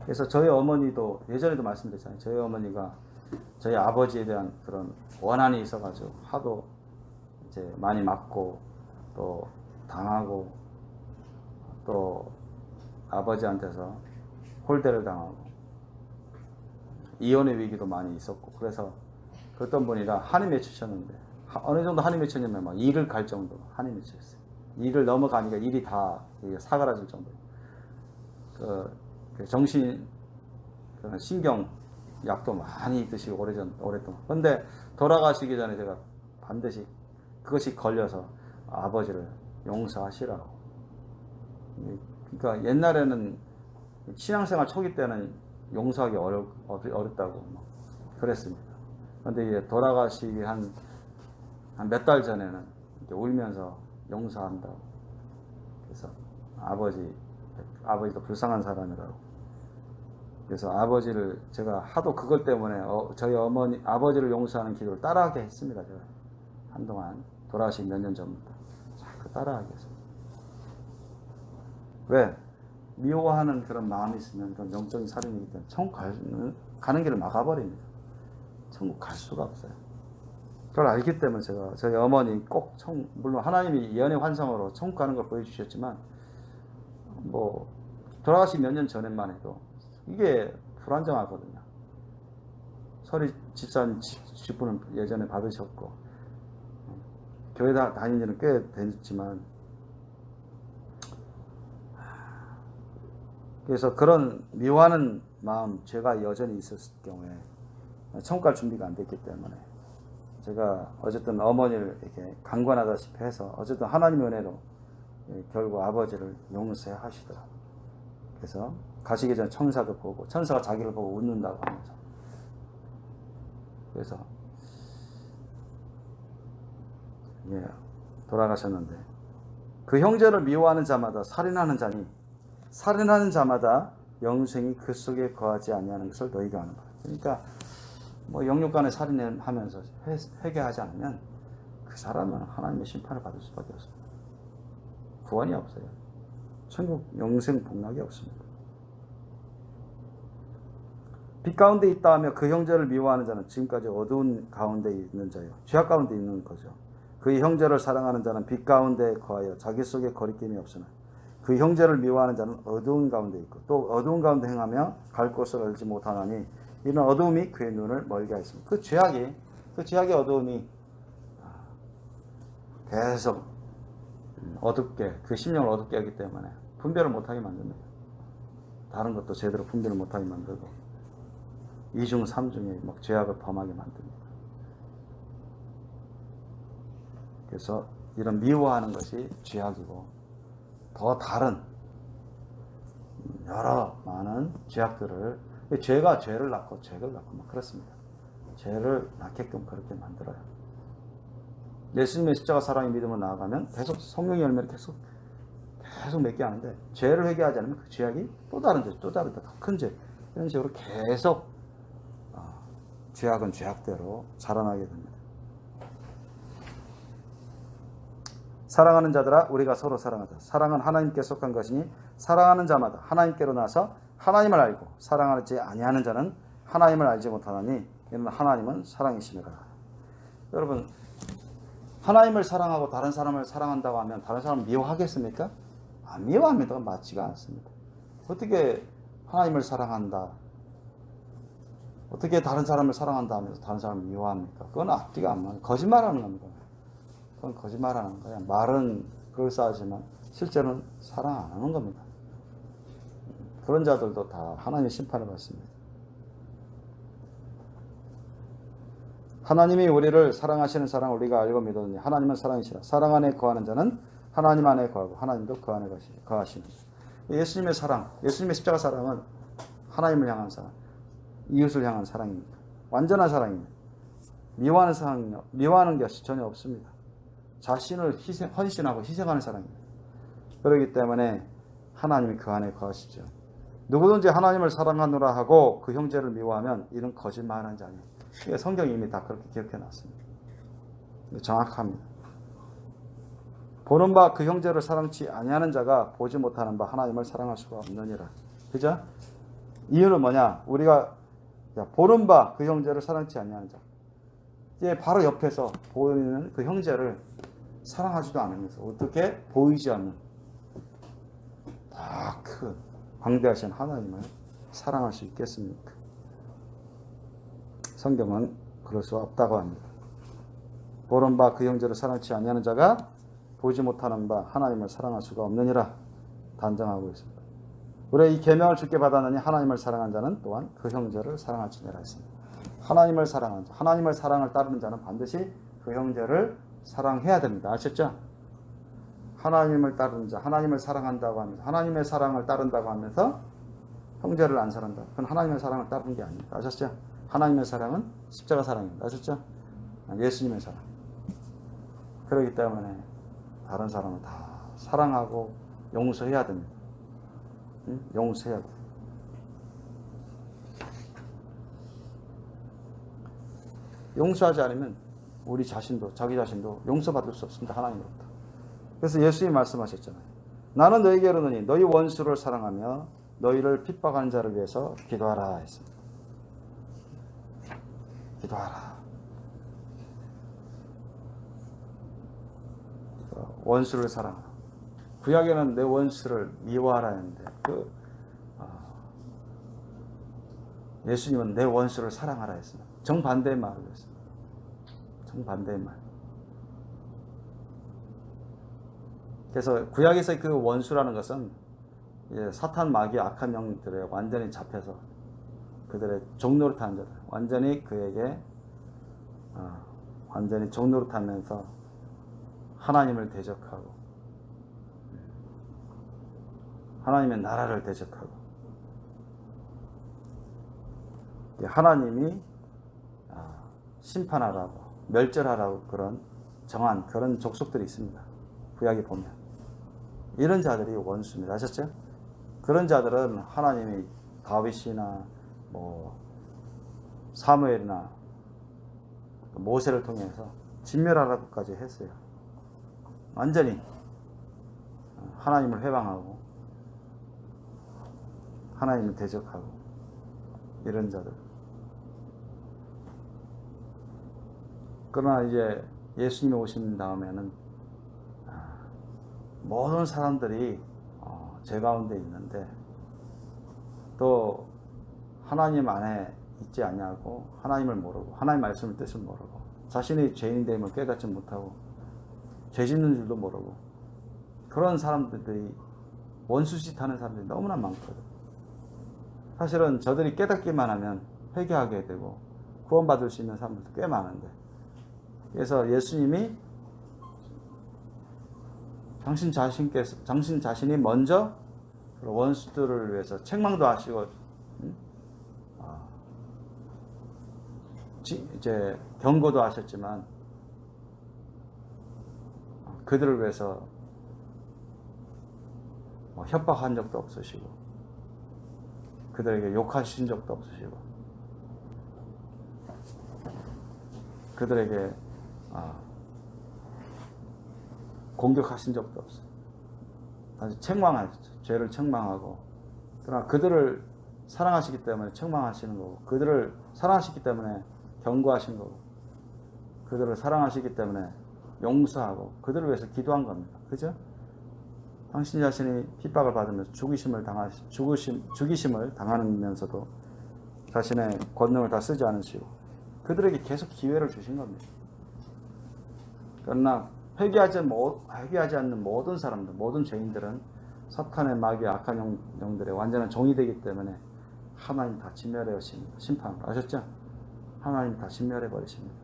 그래서 저희 어머니도, 예전에도 말씀드렸잖아요. 저희 어머니가 저희 아버지에 대한 그런 원한이 있어가지고, 하도 이제 많이 맞고, 또 당하고, 또 아버지한테서 홀대를 당하고, 이혼의 위기도 많이 있었고, 그래서 어떤 분이라 한이 맺히셨는데 어느 정도 한이 맺혔냐면 막 이를 갈 정도로 한이 맺혔어요. 이를 넘어가니까 일이 다 사그라질 정도. 그 정신, 그 신경 약도 많이 드시고 오랫동안. 근데 돌아가시기 전에 제가 반드시 그것이 걸려서 아버지를 용서하시라고. 그러니까 옛날에는 신앙생활 초기 때는 용서하기 어렵다고 그랬습니다. 근데 이제 돌아가시기 한 몇 달 전에는 울면서 용서한다고. 그래서 아버지도 불쌍한 사람이라고. 그래서 아버지를 제가 하도 그것 때문에 저희 아버지를 용서하는 기도를 따라하게 했습니다. 제가 한동안 돌아가신 몇 년 전부터 자꾸 따라하게 했습니다. 왜? 미워하는 그런 마음이 있으면 그건 영적인 살인이기 때문에 천국 가는 길을 막아버립니다. 천국 갈 수가 없어요. 그걸 알기 때문에 제가 저희 어머니 꼭 물론 하나님이 예언의 환상으로 천국 가는 걸 보여주셨지만 뭐 돌아가신 몇 년 전에만 해도 이게 불안정하거든요. 설이 집사님 직분을 예전에 받으셨고 교회 다닌 지는 꽤 됐지만 그래서 그런 미워하는 마음 죄가 여전히 있었을 경우에 천국 갈 준비가 안 됐기 때문에 제가 어쨌든 어머니를 이렇게 강권하다시피 해서 어쨌든 하나님의 은혜로 결국 아버지를 용서하시더라고요. 그래서 가시기 전에 천사도 보고 천사가 자기를 보고 웃는다고 하면서 그래서 돌아가셨는데 그 형제를 미워하는 자마다 살인하는 자니 살인하는 자마다 영생이 그 속에 거하지 아니하는 것을 너희가 아는 거예요. 그러니까 뭐 영육간에 살인하면서 회개하지 않으면 그 사람은 하나님의 심판을 받을 수밖에 없습니다. 구원이 없어요. 천국 영생 복락이 없습니다. 빛 가운데 있다 하며 그 형제를 미워하는 자는 지금까지 어두운 가운데 있는 자요. 죄악 가운데 있는 거죠. 그 형제를 사랑하는 자는 빛 가운데 거하여 자기 속에 거리낌이 없으나 그 형제를 미워하는 자는 어두운 가운데 있고 또 어두운 가운데 행하며 갈 곳을 알지 못하나니 이는 어두움이 그의 눈을 멀게 하였습니다. 그 죄악의 어두움이 계속 어둡게 그 심령을 어둡게 하기 때문에 분별을 못하게 만듭니다. 다른 것도 제대로 분별을 못하게 만들고 이중 삼중에 막 죄악을 범하게 만듭니다. 그래서 이런 미워하는 것이 죄악이고 더 다른 여러 많은 죄악들을 죄가 죄를 낳고 죄를 낳고 막 그렇습니다. 죄를 낳게끔 그렇게 만들어요. 예수님의 십자가 사랑의 믿음으로 나아가면 계속 성령의 열매를 계속 맺게 하는데 죄를 회개하지 않으면 그 죄악이 또 다른 죄, 또 다른 더 큰 죄 이런 식으로 계속 죄악은 죄악대로 자라나게 됩니다. 사랑하는 자들아 우리가 서로 사랑하자. 사랑은 하나님께 속한 것이니 사랑하는 자마다 하나님께로 나서 하나님을 알고 사랑하지 아니하는 자는 하나님을 알지 못하나니 이는 하나님은 사랑이심이라. 여러분 하나님을 사랑하고 다른 사람을 사랑한다고 하면 다른 사람을 미워하겠습니까? 안 미워합니다. 맞지가 않습니다. 어떻게 하나님을 사랑한다 어떻게 다른 사람을 사랑한다 하면서 다른 사람을 미워합니까? 그건 앞뒤가 안 맞아요. 거짓말하는 겁니다. 그건 거짓말하는 거야. 말은 그럴싸하지만 실제로는 사랑 안 하는 겁니다. 그런 자들도 다 하나님의 심판을 받습니다. 하나님이 우리를 사랑하시는 사랑을 우리가 알고 믿었느니 하나님은 사랑이시라. 사랑 안에 거하는 자는 하나님 안에 거하고 하나님도 그 안에 거하시는. 예수님의 사랑, 예수님의 십자가 사랑은 하나님을 향한 사랑, 이웃을 향한 사랑입니다. 완전한 사랑입니다. 미워하는 것이 전혀 없습니다. 자신을 헌신하고 희생하는 사랑입니다. 그렇기 때문에 하나님이 그 안에 거하시죠. 누구든지 하나님을 사랑하노라 하고 그 형제를 미워하면 이는 거짓말하는 자니. 성경이 이미 다 그렇게 기록해 놨습니다. 정확합니다. 보는 바 그 형제를 사랑치 아니하는 자가 보지 못하는 바 하나님을 사랑할 수가 없느니라. 그죠? 이유는 뭐냐? 우리가 보는 바 그 형제를 사랑치 아니하는 자. 이제 바로 옆에서 보이는 그 형제를 사랑하지도 않으면서 어떻게 보이지 않는 다 큰 광대하신 하나님을 사랑할 수 있겠습니까? 성경은 그럴 수 없다고 합니다. 보는 바 그 형제를 사랑치 아니하는 자가 보지 못하는 바 하나님을 사랑할 수가 없느니라 단정하고 있습니다. 우리가 이 계명을 주께 받았느니 하나님을 사랑한 자는 또한 그 형제를 사랑할지니라 했습니다. 하나님을 사랑한 자, 하나님을 사랑을 따르는 자는 반드시 그 형제를 사랑해야 됩니다. 아셨죠? 하나님을 따르는 자, 하나님을 사랑한다고 하면서 하나님의 사랑을 따른다고 하면서 형제를 안 사랑한다. 그건 하나님의 사랑을 따르는 게 아닙니다. 아셨죠? 하나님의 사랑은 십자가 사랑입니다. 아셨죠? 예수님의 사랑. 그렇기 때문에 다른 사람을 다 사랑하고 용서해야 됩니다. 응? 용서해야 됩니다. 용서하지 않으면 우리 자신도 자기 자신도 용서받을 수 없습니다. 하나님으로부터. 그래서 예수님이 말씀하셨잖아요. 나는 너희에게 이르노니 너희 원수를 사랑하며 너희를 핍박하는 자를 위해서 기도하라 했습니다. 기도하라. 원수를 사랑하라. 구약에는 내 원수를 미워하라 했는데 예수님은 내 원수를 사랑하라 했습니다. 정반대의 말을 했습니다. 정반대의 말. 그래서 구약에서의 그 원수라는 것은 사탄 마귀 악한 영들에 완전히 잡혀서 그들의 종노릇하는 자들, 완전히 그에게 완전히 종노릇하면서 하나님을 대적하고 하나님의 나라를 대적하고 하나님이 심판하라고 멸절하라고 그런 정한 그런 족속들이 있습니다. 구약에 보면 이런 자들이 원수입니다. 아셨죠? 그런 자들은 하나님이 다윗이나 사무엘이나 모세를 통해서 진멸하라고까지 했어요. 완전히 하나님을 회방하고 하나님을 대적하고 이런 자들. 그러나 이제 예수님이 오신 다음에는 모든 사람들이 죄 가운데 있는데 또 하나님 안에 있지 않냐고 하나님을 모르고 하나님 말씀의 뜻을 모르고 자신의 죄인됨을 깨닫지 못하고 죄 짓는 줄도 모르고 그런 사람들이 원수짓 하는 사람들이 너무나 많거든. 사실은 저들이 깨닫기만 하면 회개하게 되고 구원받을 수 있는 사람들도 꽤 많은데 그래서 예수님이 당신 자신이 먼저 원수들을 위해서 책망도 하시고 이제 경고도 하셨지만 그들을 위해서 협박한 적도 없으시고 그들에게 욕하신 적도 없으시고 그들에게 공격하신 적도 없어요. 아주 책망하셨죠. 죄를 책망하고 그러나 그들을 사랑하시기 때문에 책망하시는 거고 그들을 사랑하시기 때문에 경고하신 거고 그들을 사랑하시기 때문에 용서하고 그들을 위해서 기도한 겁니다. 그죠? 당신 자신이 핍박을 받으면서 죽이심을 당하면서도 자신의 권능을 다 쓰지 않으시고 그들에게 계속 기회를 주신 겁니다. 그러나 회개하지 않는 모든 사람들, 모든 죄인들은 사탄의 마귀 악한 영들의 완전한 종이 되기 때문에 하나님 다 진멸해 버리십니다. 심판으로. 아셨죠? 하나님 다 진멸해 버리십니다.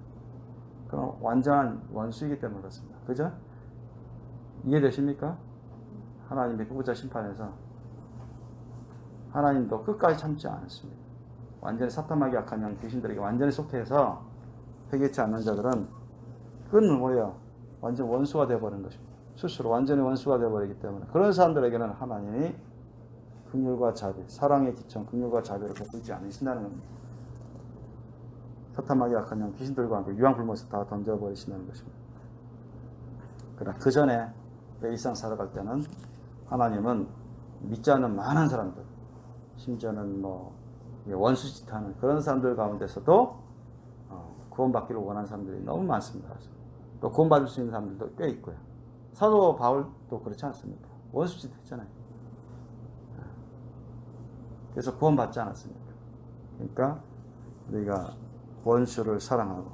그럼 완전한 원수이기 때문에 그렇습니다. 그죠? 이해되십니까? 하나님의 후보자 심판에서 하나님도 끝까지 참지 않습니다. 완전히 사탄 마귀 악한 영 귀신들에게 완전히 속해서 회개치 않는 자들은 그건 뭐예요? 완전 원수가 되어버린 것입니다. 스스로 완전히 원수가 되어버리기 때문에 그런 사람들에게는 하나님이 긍휼과 자비, 사랑의 기천, 긍휼과 자비를 베풀지 않으신다는 겁니다. 사탄 마귀 악한 영 귀신들과 함께 유황불못을 다 던져버리신다는 것입니다. 그러나 그 전에 일상 살아갈 때는 하나님은 믿지 않는 많은 사람들, 심지어는 원수짓하는 그런 사람들 가운데서도 구원받기를 원하는 사람들이 너무 많습니다. 또 구원받을 수 있는 사람들도 꽤 있고요. 사도 바울도 그렇지 않습니까? 원수짓 했잖아요. 그래서 구원받지 않았습니까? 그러니까 우리가 원수를 사랑하고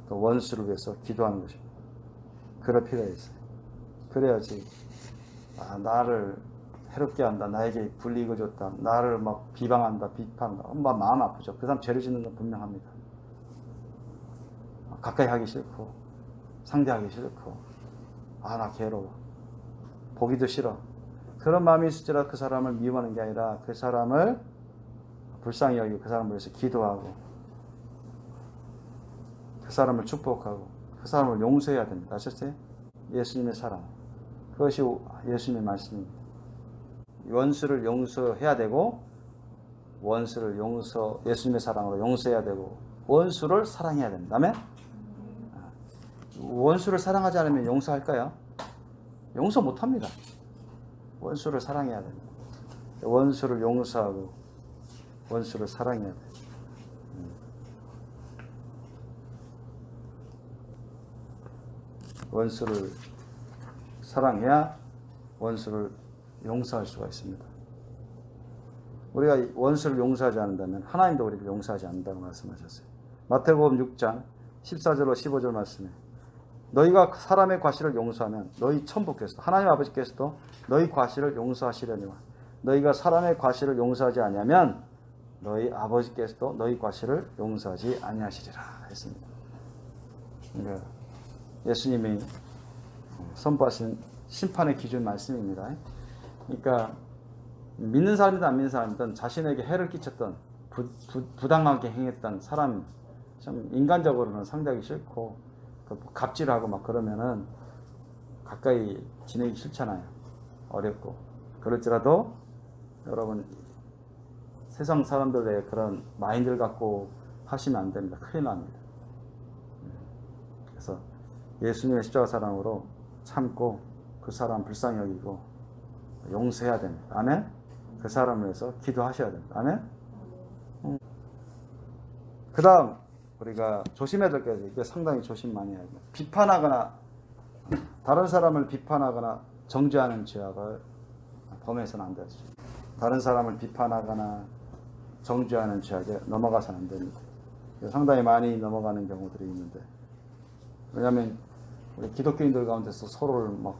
또 원수를 위해서 기도하는 것입니다. 그럴 필요가 있어요. 그래야지 나를 해롭게 한다, 나에게 불이익을 줬다, 나를 막 비방한다, 비판한다, 마음 아프죠. 그 사람 죄를 짓는 건 분명합니다. 가까이 하기 싫고 상대하기 싫고 나 괴로워, 보기도 싫어. 그런 마음이 있을지라도 그 사람을 미워하는 게 아니라 그 사람을 불쌍히 여기고 그 사람을 위해서 기도하고 그 사람을 축복하고 그 사람을 용서해야 됩니다. 아셨어요? 예수님의 사랑, 그것이 예수님의 말씀입니다. 원수를 용서해야 되고 예수님의 사랑으로 용서해야 되고 원수를 사랑해야 됩니다. 아멘? 원수를 사랑하지 않으면 용서할까요? 용서 못합니다. 원수를 사랑해야 됩니다. 원수를 용서하고 원수를 사랑해야 돼요. 원수를 사랑해야 원수를 용서할 수가 있습니다. 우리가 원수를 용서하지 않는다면 하나님도 우리를 용서하지 않는다고 말씀하셨어요. 마태복음 6장 14절로 15절 말씀에 너희가 사람의 과실을 용서하면 너희 천부께서도 하나님 아버지께서도 너희 과실을 용서하시려니와 너희가 사람의 과실을 용서하지 아니하면 너희 아버지께서도 너희 과실을 용서하지 아니하시리라 했습니다. 그러니까 예수님이 선포하신 심판의 기준 말씀입니다. 그러니까 믿는 사람이든 안 믿는 사람이든 자신에게 해를 끼쳤던 부당하게 행했던 사람, 참 인간적으로는 상대하기 싫고 갑질하고 막 그러면은 가까이 지내기 싫잖아요. 어렵고. 그럴지라도 여러분 세상 사람들의 그런 마인드를 갖고 하시면 안 됩니다. 큰일 납니다. 그래서 예수님의 십자가 사랑으로 참고 그 사람 불쌍히 여기고 용서해야 됩니다. 아멘? 그 사람을 위해서 기도하셔야 됩니다. 아멘? 그 다음 우리가 조심해야 될 게 이게 상당히 조심 많이 해야 돼요. 비판하거나 다른 사람을 비판하거나 정죄하는 죄악을 범해서는 안 되죠. 다른 사람을 비판하거나 정죄하는 죄악에 넘어가서는 안 됩니다. 상당히 많이 넘어가는 경우들이 있는데, 왜냐하면 우리 기독교인들 가운데서 서로를 막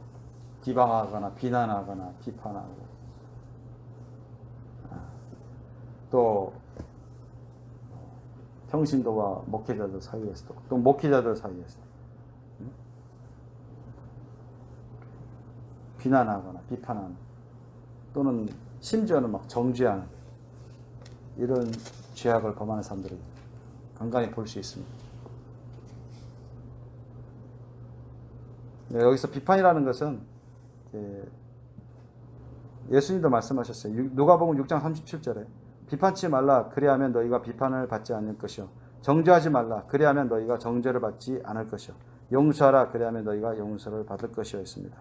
비방하거나 비난하거나 비판하고 또 평신도와 목회자들 사이에서도 또 목회자들 사이에서도 비난하거나 비판하는 또는 심지어는 막 정죄하는 이런 죄악을 범하는 사람들이 간간히 볼 수 있습니다. 여기서 비판이라는 것은 예수님도 말씀하셨어요. 누가복음 6장 37절에 비판치 말라 그리하면 너희가 비판을 받지 않을 것이요 정죄하지 말라 그리하면 너희가 정죄를 받지 않을 것이요 용서하라 그리하면 너희가 용서를 받을 것이요 있습니다.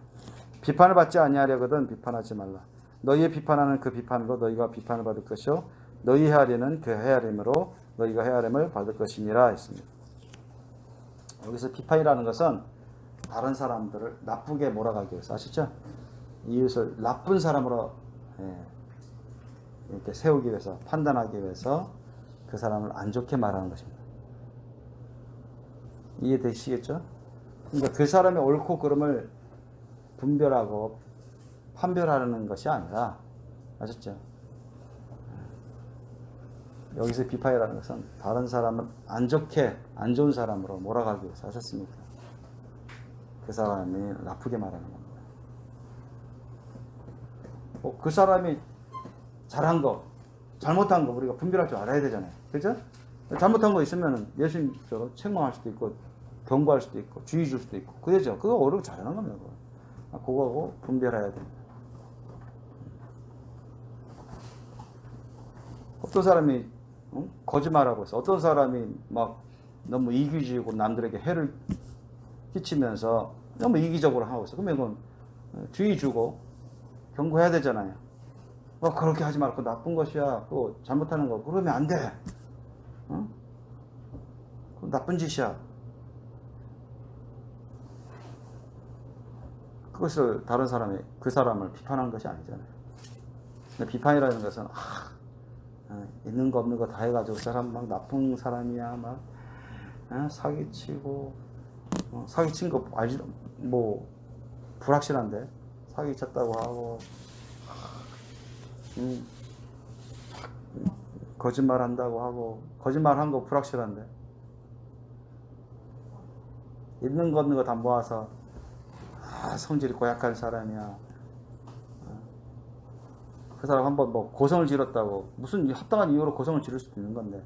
비판을 받지 아니하려거든 비판하지 말라. 너희의 비판하는 그 비판으로 너희가 비판을 받을 것이요 너희 헤아리는 그 헤아림으로 너희가 헤아림을 받을 것이니라 했습니다. 여기서 비판이라는 것은 다른 사람들을 나쁘게 몰아가기 위해서, 아시죠? 이웃을 나쁜 사람으로 이렇게 세우기 위해서, 판단하기 위해서 그 사람을 안 좋게 말하는 것입니다. 이해되시겠죠? 그러니까 그 사람의 옳고 그름을 분별하고 판별하는 것이 아니라, 아셨죠? 여기서 비판이라는 것은 다른 사람을 안 좋게, 안 좋은 사람으로 몰아가기 위해서 하셨습니까? 그 사람이 나쁘게 말하는 겁니다. 그 사람이 잘한 거, 잘못한 거 우리가 분별할 줄 알아야 되잖아요. 그죠? 잘못한 거 있으면 예수님처럼 책망할 수도 있고, 경고할 수도 있고, 주의 줄 수도 있고, 그죠? 그거 어려워 잘하는 겁니다. 그거하고 분별해야 됩니다. 어떤 사람이 거짓말하고 있어. 어떤 사람이 막 너무 이기주의고 남들에게 해를 끼치면서 너무 이기적으로 하고 있어. 그러면 이건 주의 주고 경고해야 되잖아요. 그렇게 하지 말고 나쁜 것이야. 또 잘못하는 거. 그러면 안 돼. 나쁜 짓이야. 그것을 다른 사람이 그 사람을 비판하는 것이 아니잖아요. 근데 비판이라는 것은 있는 거 없는 거 다 해가지고 그 사람 막 나쁜 사람이야, 막 사기치고 사기친 거 알지 뭐 불확실한데 사기쳤다고 하고 거짓말 한다고 하고 거짓말 한 거 불확실한데 있는 거 없는 거 다 모아서 성질이 고약한 사람이야. 그 사람 한번 뭐 고성을 지렀다고 무슨 합당한 이유로 고성을 지를 수도 있는 건데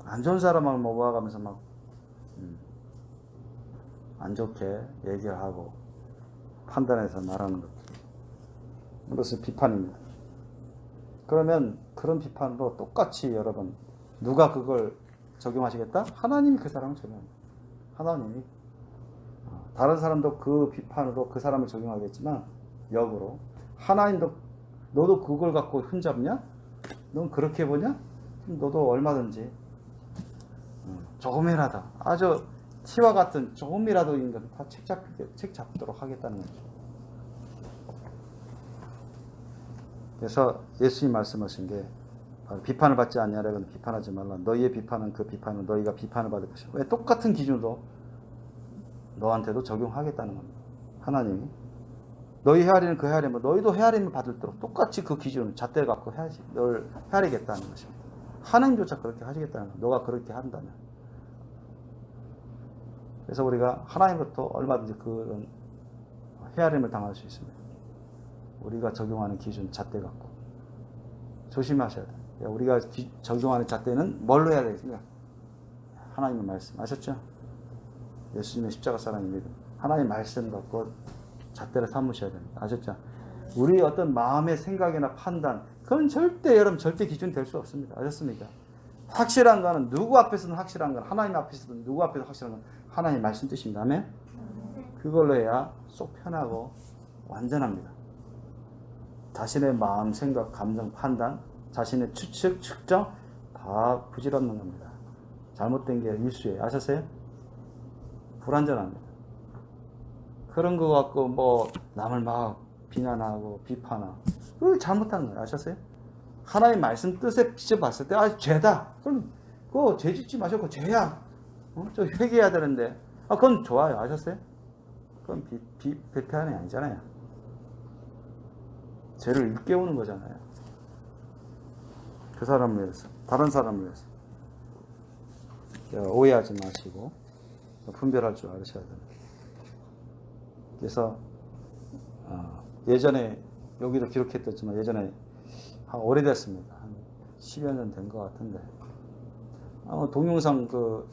안 좋은 사람을 모아가면서 막 안 좋게 얘기를 하고 판단해서 말하는 것. 이것은 비판입니다. 그러면 그런 비판으로 똑같이 여러분 누가 그걸 적용하시겠다? 하나님이 그 사람을 적용합니다. 하나님이 다른 사람도 그 비판으로 그 사람을 적용하겠지만 역으로 하나님도 너도 그걸 갖고 흠잡냐? 넌 그렇게 보냐? 너도 얼마든지 조금이라도 아주 티와 같은 조금이라도 인간 다 책 잡도록 하겠다는 거죠. 그래서 예수님 말씀하신 게 비판을 받지 않냐라고는 비판하지 말라. 너희의 비판은 그 비판은 너희가 비판을 받을 것이야. 왜 똑같은 기준으로 너한테도 적용하겠다는 겁니다. 하나님이 너희 헤아리는 그 헤아림을 너희도 헤아림을 받을도록 똑같이 그 기준을 잣대를 갖고 널 헤아리겠다는 것입니다. 하나님조차 그렇게 하시겠다는 거예요. 너가 그렇게 한다면. 그래서 우리가 하나님부터 얼마든지 그런 헤아림을 당할 수 있습니다. 우리가 적용하는 기준 잣대 갖고 조심하셔야 돼요. 우리가 적용하는 잣대는 뭘로 해야 되겠습니까? 하나님의 말씀 아셨죠? 예수님의 십자가 사랑의 믿음 하나님의 말씀 갖고 잣대를 삼으셔야 됩니다. 아셨죠? 우리 어떤 마음의 생각이나 판단 그건 절대 여러분 절대 기준 될 수 없습니다. 아셨습니까? 확실한 거는 누구 앞에서는 확실한 건 하나님 앞에서든 누구 앞에서 확실한 건 하나님 말씀 뜻입니다. 아멘? 그걸로 해야 속 편하고 완전합니다. 자신의 마음, 생각, 감정, 판단, 자신의 추측, 측정 다 부질없는 겁니다. 잘못된 게 일수예요. 아셨어요? 불완전합니다. 그런 거 갖고 뭐 남을 막 비난하고 비판하고 그거 잘못한 거예요. 아셨어요? 하나님 말씀 뜻에 비춰봤을 때 죄다. 그럼 그거 죄 짓지 마시고 죄야. 저 회개해야 되는데 그건 좋아요. 아셨어요? 그건 비판이 아니잖아요. 죄를 일깨우는 거잖아요. 그 사람을 위해서, 다른 사람을 위해서. 오해하지 마시고 분별할 줄 아셔야 됩니다. 그래서 예전에 여기도 기록했었지만 예전에 오래됐습니다. 한 10여 년 된 것 같은데 동영상 그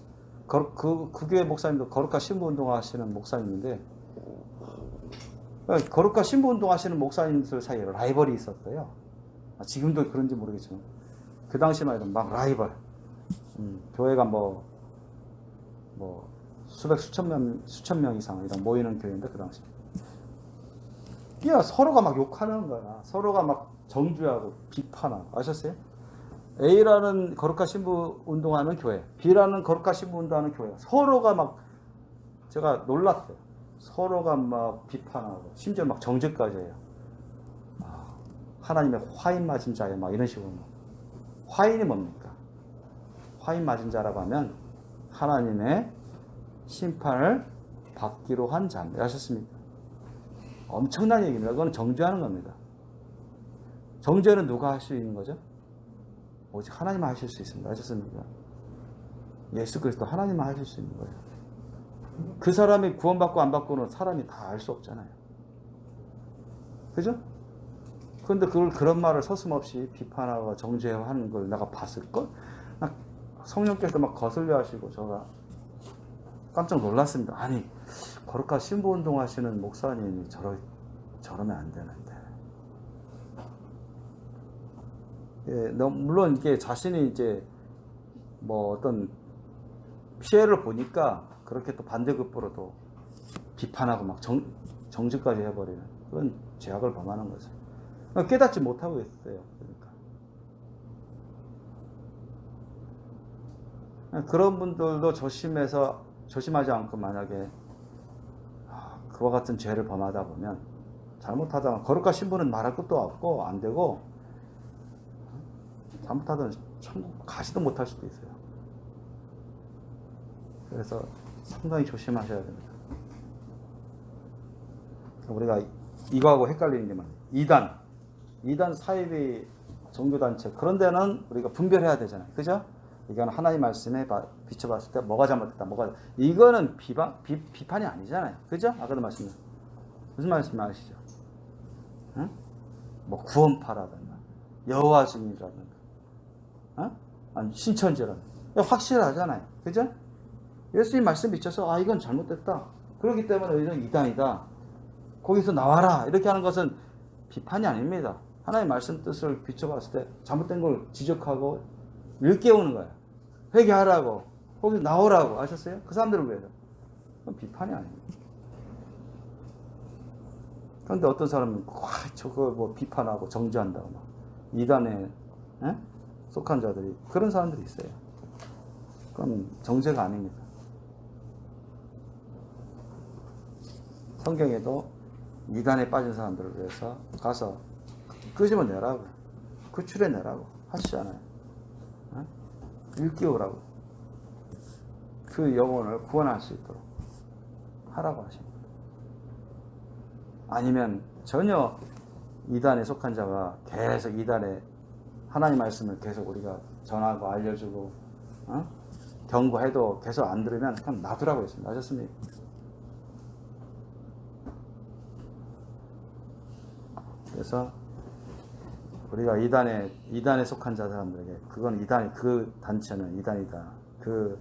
교회 목사님도 거룩한 신부 운동 하시는 목사님인데 거룩한 신부 운동 하시는 목사님들 사이에 라이벌이 있었어요. 지금도 그런지 모르겠지만 그 당시만 해도 막 라이벌. 교회가 뭐 수천 명 이상 이런 모이는 교회인데 그 당시. 그냥 서로가 막 욕하는 거야. 서로가 막 정죄하고 비판하고. 아셨어요? A라는 거룩한 신부 운동하는 교회, B라는 거룩한 신부 운동하는 교회. 서로가 막 제가 놀랐어요. 서로가 막 비판하고 심지어 막 정죄까지 해요. 하나님의 화인 맞은 자야 막 이런 식으로. 화인이 뭡니까? 화인 맞은 자라고 하면 하나님의 심판을 받기로 한 자입니다. 아셨습니까? 엄청난 얘기입니다. 그건 정죄하는 겁니다. 정죄는 누가 할 수 있는 거죠? 오직 하나님만 하실 수 있습니다. 아셨습니까? 예수 그리스도 하나님만 하실 수 있는 거예요. 그 사람이 구원받고 안 받고는 사람이 다 알 수 없잖아요. 그죠? 그런데 그런 말을 서슴없이 비판하고 정죄하는 걸 내가 봤을걸? 성령께서 막 거슬려 하시고 제가 깜짝 놀랐습니다. 아니 거룩한 신부 운동 하시는 목사님이 저러면 안 되는데. 예, 물론 이게 자신이 이제 뭐 어떤 피해를 보니까 그렇게 또 반대급부로도 비판하고 막 정죄까지 해버리는 그런 죄악을 범하는 거죠. 깨닫지 못하고 있어요. 그러니까 그런 분들도 조심하지 않고 만약에 그와 같은 죄를 범하다 보면 잘못하다가 거룩한 신부는 말할 것도 없고 안 되고 잘못하면 천국 가지도 못할 수도 있어요. 그래서 상당히 조심하셔야 됩니다. 우리가 이거하고 헷갈리는 게 많아요. 이단 사이비 종교단체, 그런 데는 우리가 분별해야 되잖아요. 그죠? 이건 하나님 말씀에 비춰봤을 때 뭐가 잘못됐다, 이거는 비판이 아니잖아요. 그죠? 아까도 말씀드렸죠. 무슨 말씀 아시죠? 응? 뭐 구원파라든가 여호와 증인이라든가 아니 신천지라든가 확실하잖아요. 그죠? 예수님 말씀 비춰서 이건 잘못됐다, 그렇기 때문에 이건 이단이다, 거기서 나와라, 이렇게 하는 것은 비판이 아닙니다. 하나님 말씀 뜻을 비춰봤을 때 잘못된 걸 지적하고 일깨우는 거예요. 회개하라고, 거기서 나오라고. 아셨어요? 그 사람들은 왜요? 그건 비판이 아닙니다. 그런데 어떤 사람은 저거 뭐 비판하고 정죄한다고 막 이단에 속한 자들이, 그런 사람들이 있어요. 그건 정죄가 아닙니다. 성경에도 이단에 빠진 사람들을 위해서 가서 끄집어내라고, 구출해내라고 하시잖아요. 일깨우라고, 그 영혼을 구원할 수 있도록 하라고 하십니다. 아니면 전혀 이단에 속한 자가 계속 이단에 하나님 말씀을 계속 우리가 전하고 알려주고 경고해도 계속 안 들으면 그냥 놔두라고 했습니다. 아셨습니까? 그래서 우리가 이단에 속한 자 사람들에게 그건 이단이, 그 단체는 이단이다, 그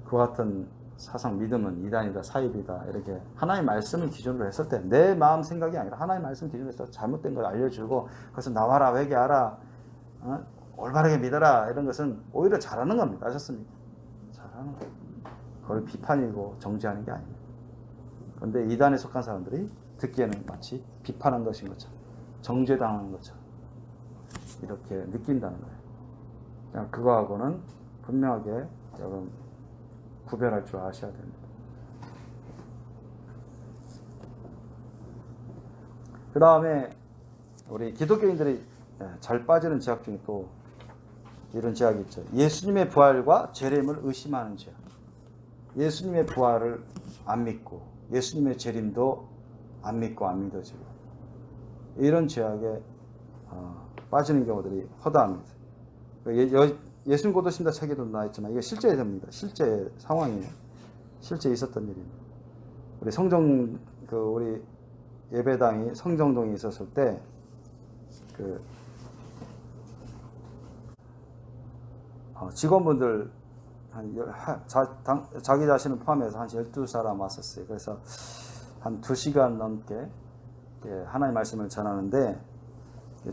같은 사상 믿음은 이단이다, 사입이다, 이렇게 하나님 말씀을 기준으로 했을 때, 내 마음 생각이 아니라 하나님 말씀 기준으로 해서 잘못된 걸 알려주고 그래서 나와라, 회개하라, 올바르게 믿어라, 이런 것은 오히려 잘하는 겁니다. 아셨습니까? 잘하는 거예요. 그걸 비판이고 정죄하는 게 아닙니다. 그런데 이단에 속한 사람들이 듣기에는 마치 비판한 것인 것처럼, 정죄당하는 것처럼 이렇게 느낀다는 거예요. 그거하고는 분명하게 여러분 구별할 줄 아셔야 됩니다. 그 다음에 우리 기독교인들이 잘 빠지는 죄악 중에 또 이런 죄악이 있죠. 예수님의 부활과 재림을 의심하는 죄악. 예수님의 부활을 안 믿고 예수님의 재림도 안 믿고 안 믿어지고, 이런 죄악에 빠지는 경우들이 허다합니다. 예수님 곧 오신다 책에도 나와있지만 이게 실제 됩니다. 실제 상황이에요. 실제 있었던 일입니다. 우리 우리 예배당이 성정동에 있었을 때 직원분들 자기 자신을 포함해서 한 12사람 왔었어요. 그래서 한 2시간 넘게 하나님의 말씀을 전하는데,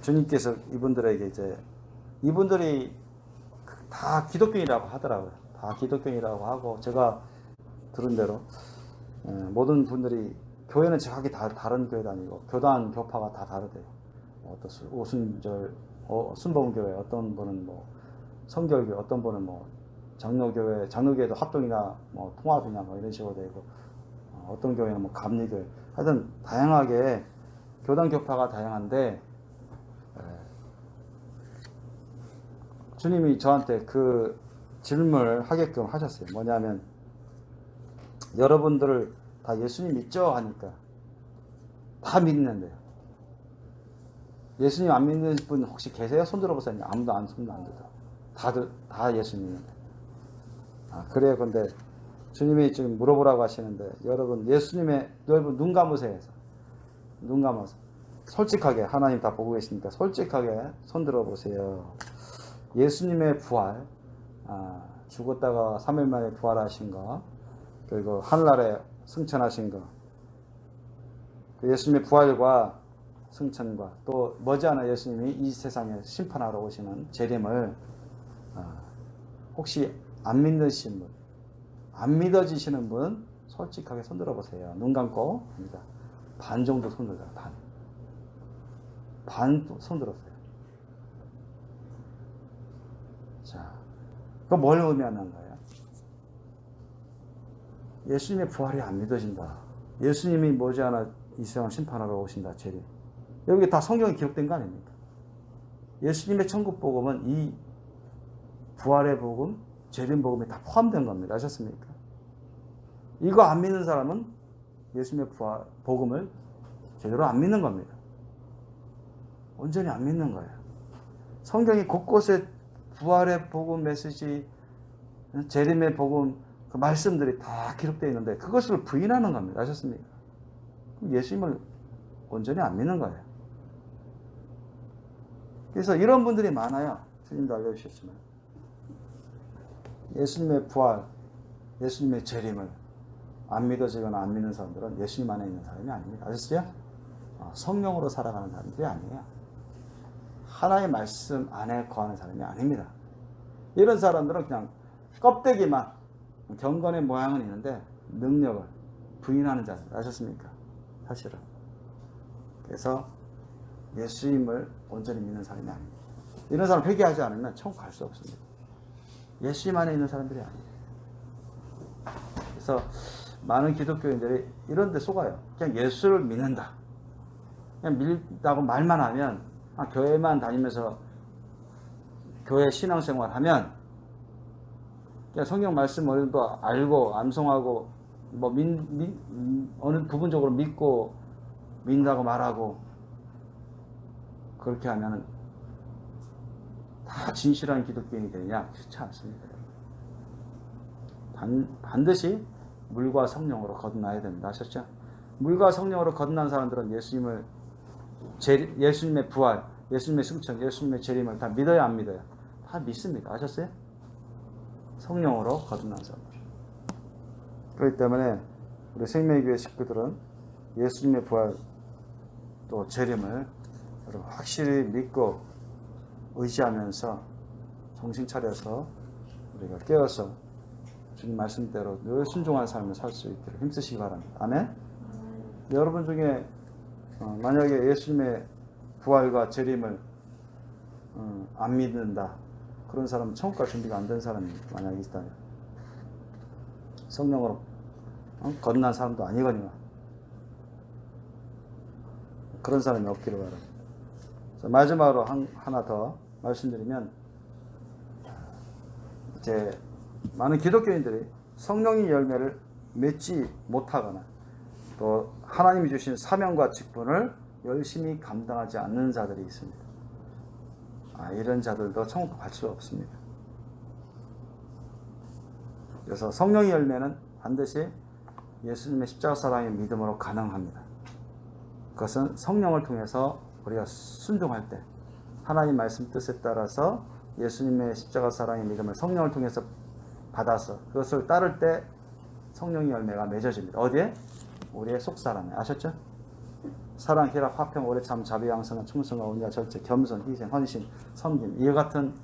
주님께서 이분들에게 이분들이 다 기독교인이라고 하더라고요. 다 기독교인이라고 하고, 제가 들은 대로 모든 분들이 교회는 정확히 다른 교회 다니고 교단 교파가 다 다르대요. 어떤 오순절 순복음교회, 어떤 분은 뭐 성결교회, 어떤 분은 뭐 장로교회도 합동이나 뭐 통합이나 뭐 이런 식으로 되고, 어떤 교회는 뭐 감리교회, 하여튼 다양하게 교단 교파가 다양한데, 주님이 저한테 그 질문을 하게끔 하셨어요. 뭐냐면, 여러분들을 다 예수님 믿죠? 하니까 다 믿는데요. 예수님 안 믿는 분 혹시 계세요? 손 들어보세요. 아무도 손 안 들어. 다 예수님 믿는데. 그래요. 근데 주님이 지금 물어보라고 하시는데, 여러분 눈 감으세요. 눈 감아서 솔직하게, 하나님 다 보고 계시니까 솔직하게 손 들어보세요. 예수님의 부활, 죽었다가 3일 만에 부활하신 거, 그리고 하늘나라에 승천하신 거, 예수님의 부활과 승천과 또 머지않아 예수님이 이 세상에 심판하러 오시는 재림을 혹시 안 믿으신 분, 안 믿어지시는 분 솔직하게 손 들어보세요. 눈 감고 합니다. 반 정도 손 들어요. 반 손 들었어요. 자, 그 뭘 의미하는 거예요? 예수님의 부활이 안 믿어진다. 예수님이 머지않아 이 세상을 심판하러 오신다. 재림. 여기 다 성경에 기록된 거 아닙니까? 예수님의 천국 복음은 이 부활의 복음, 재림 복음이 다 포함된 겁니다. 아셨습니까? 이거 안 믿는 사람은 예수님의 부활 복음을 제대로 안 믿는 겁니다. 온전히 안 믿는 거예요. 성경이 곳곳에 부활의 복음 메시지, 재림의 복음 그 말씀들이 다 기록되어 있는데 그것을 부인하는 겁니다. 아셨습니까? 예수님을 온전히 안 믿는 거예요. 그래서 이런 분들이 많아요. 주님도 알려주셨지만 예수님의 부활, 예수님의 재림을 안 믿어지거나 안 믿는 사람들은 예수님 안에 있는 사람이 아닙니다. 아셨어요? 성령으로 살아가는 사람들이 아니에요. 하나의 말씀 안에 거하는 사람이 아닙니다. 이런 사람들은 그냥 껍데기만 경건의 모양은 있는데 능력을 부인하는 자들. 아셨습니까? 사실은. 그래서 예수님을 온전히 믿는 사람이 아닙니다. 이런 사람 회개하지 않으면 천국 갈 수 없습니다. 예수님 안에 있는 사람들이 아니에요. 그래서 많은 기독교인들이 이런 데 속아요. 그냥 예수를 믿는다. 그냥 믿다고 말만 하면 교회만 다니면서 교회 신앙생활 하면 그냥 성경 말씀 어느 정도 알고 암송하고 뭐 어느 부분적으로 믿고 믿는다고 말하고 그렇게 하면 다 진실한 기독교인이 되느냐? 그렇지 않습니다. 반드시 물과 성령으로 거듭나야 됩니다. 아셨죠? 물과 성령으로 거듭난 사람들은 예수님의 부활, 예수님의 승천, 예수님의 재림을 다 믿어야 안 믿어요? 다 믿습니다. 아셨어요? 성령으로 거듭난 사람들. 그렇기 때문에 우리 생명교회 식구들은 예수님의 부활 또 재림을 확실히 믿고 의지하면서 정신 차려서 우리가 깨어서 주님 말씀대로 늘 순종한 삶을 살 수 있기를 힘쓰시기 바랍니다. 아멘? 여러분 중에 만약에 예수님의 부활과 재림을 안 믿는다. 그런 사람은 천국 갈 준비가 안 된 사람이 만약에 있다면 성령으로 거듭난 사람도 아니거니와 그런 사람이 없기를 바랍니다. 마지막으로 하나 더 말씀드리면 이제 많은 기독교인들이 성령의 열매를 맺지 못하거나 또 하나님이 주신 사명과 직분을 열심히 감당하지 않는 자들이 있습니다. 이런 자들도 천국 갈 수 없습니다. 그래서 성령의 열매는 반드시 예수님의 십자가 사랑의 믿음으로 가능합니다. 그것은 성령을 통해서 우리가 순종할 때 하나님 말씀 뜻에 따라서 예수님의 십자가 사랑의 믿음을 성령을 통해서 받아서 그것을 따를 때 성령의 열매가 맺어집니다. 어디에? 우리의 속사람에. 아셨죠? 사랑, 희락, 화평, 오래참, 자비, 양선한, 충성과 온유와 절제, 겸손, 희생, 헌신, 섬김 이와 같은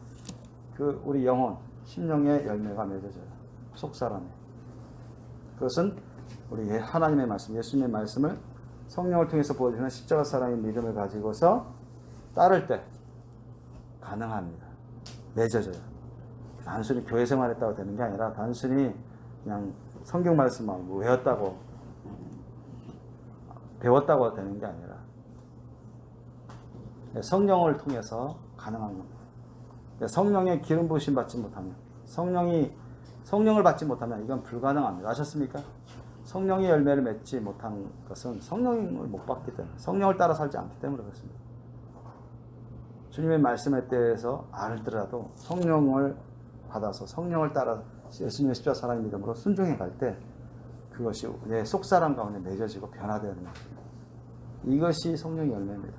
그 우리 영혼, 심령의 열매가 맺어져요. 속사람에. 그것은 우리 하나님의 말씀, 예수님의 말씀을 성령을 통해서 보여주는 십자가 사랑의 믿음을 가지고서 따를 때 가능합니다. 맺어져요. 단순히 교회 생활했다고 되는 게 아니라 단순히 그냥 성경 말씀만 외웠다고 배웠다고 되는 게 아니라 성령을 통해서 가능한 겁니다. 성령의 기름 부으심 받지 못하면 성령을 받지 못하면 이건 불가능합니다. 아셨습니까? 성령의 열매를 맺지 못한 것은 성령을 못 받기 때문에 성령을 따라 살지 않기 때문에 그렇습니다. 주님의 말씀에 대해서 알더라도 성령을 받아서 성령을 따라 예수님의 십자가 사랑의 믿음으로 순종해 갈 때 그것이 내 속사람 가운데 맺어지고 변화되는 것입니다. 이것이 성령의 열매입니다.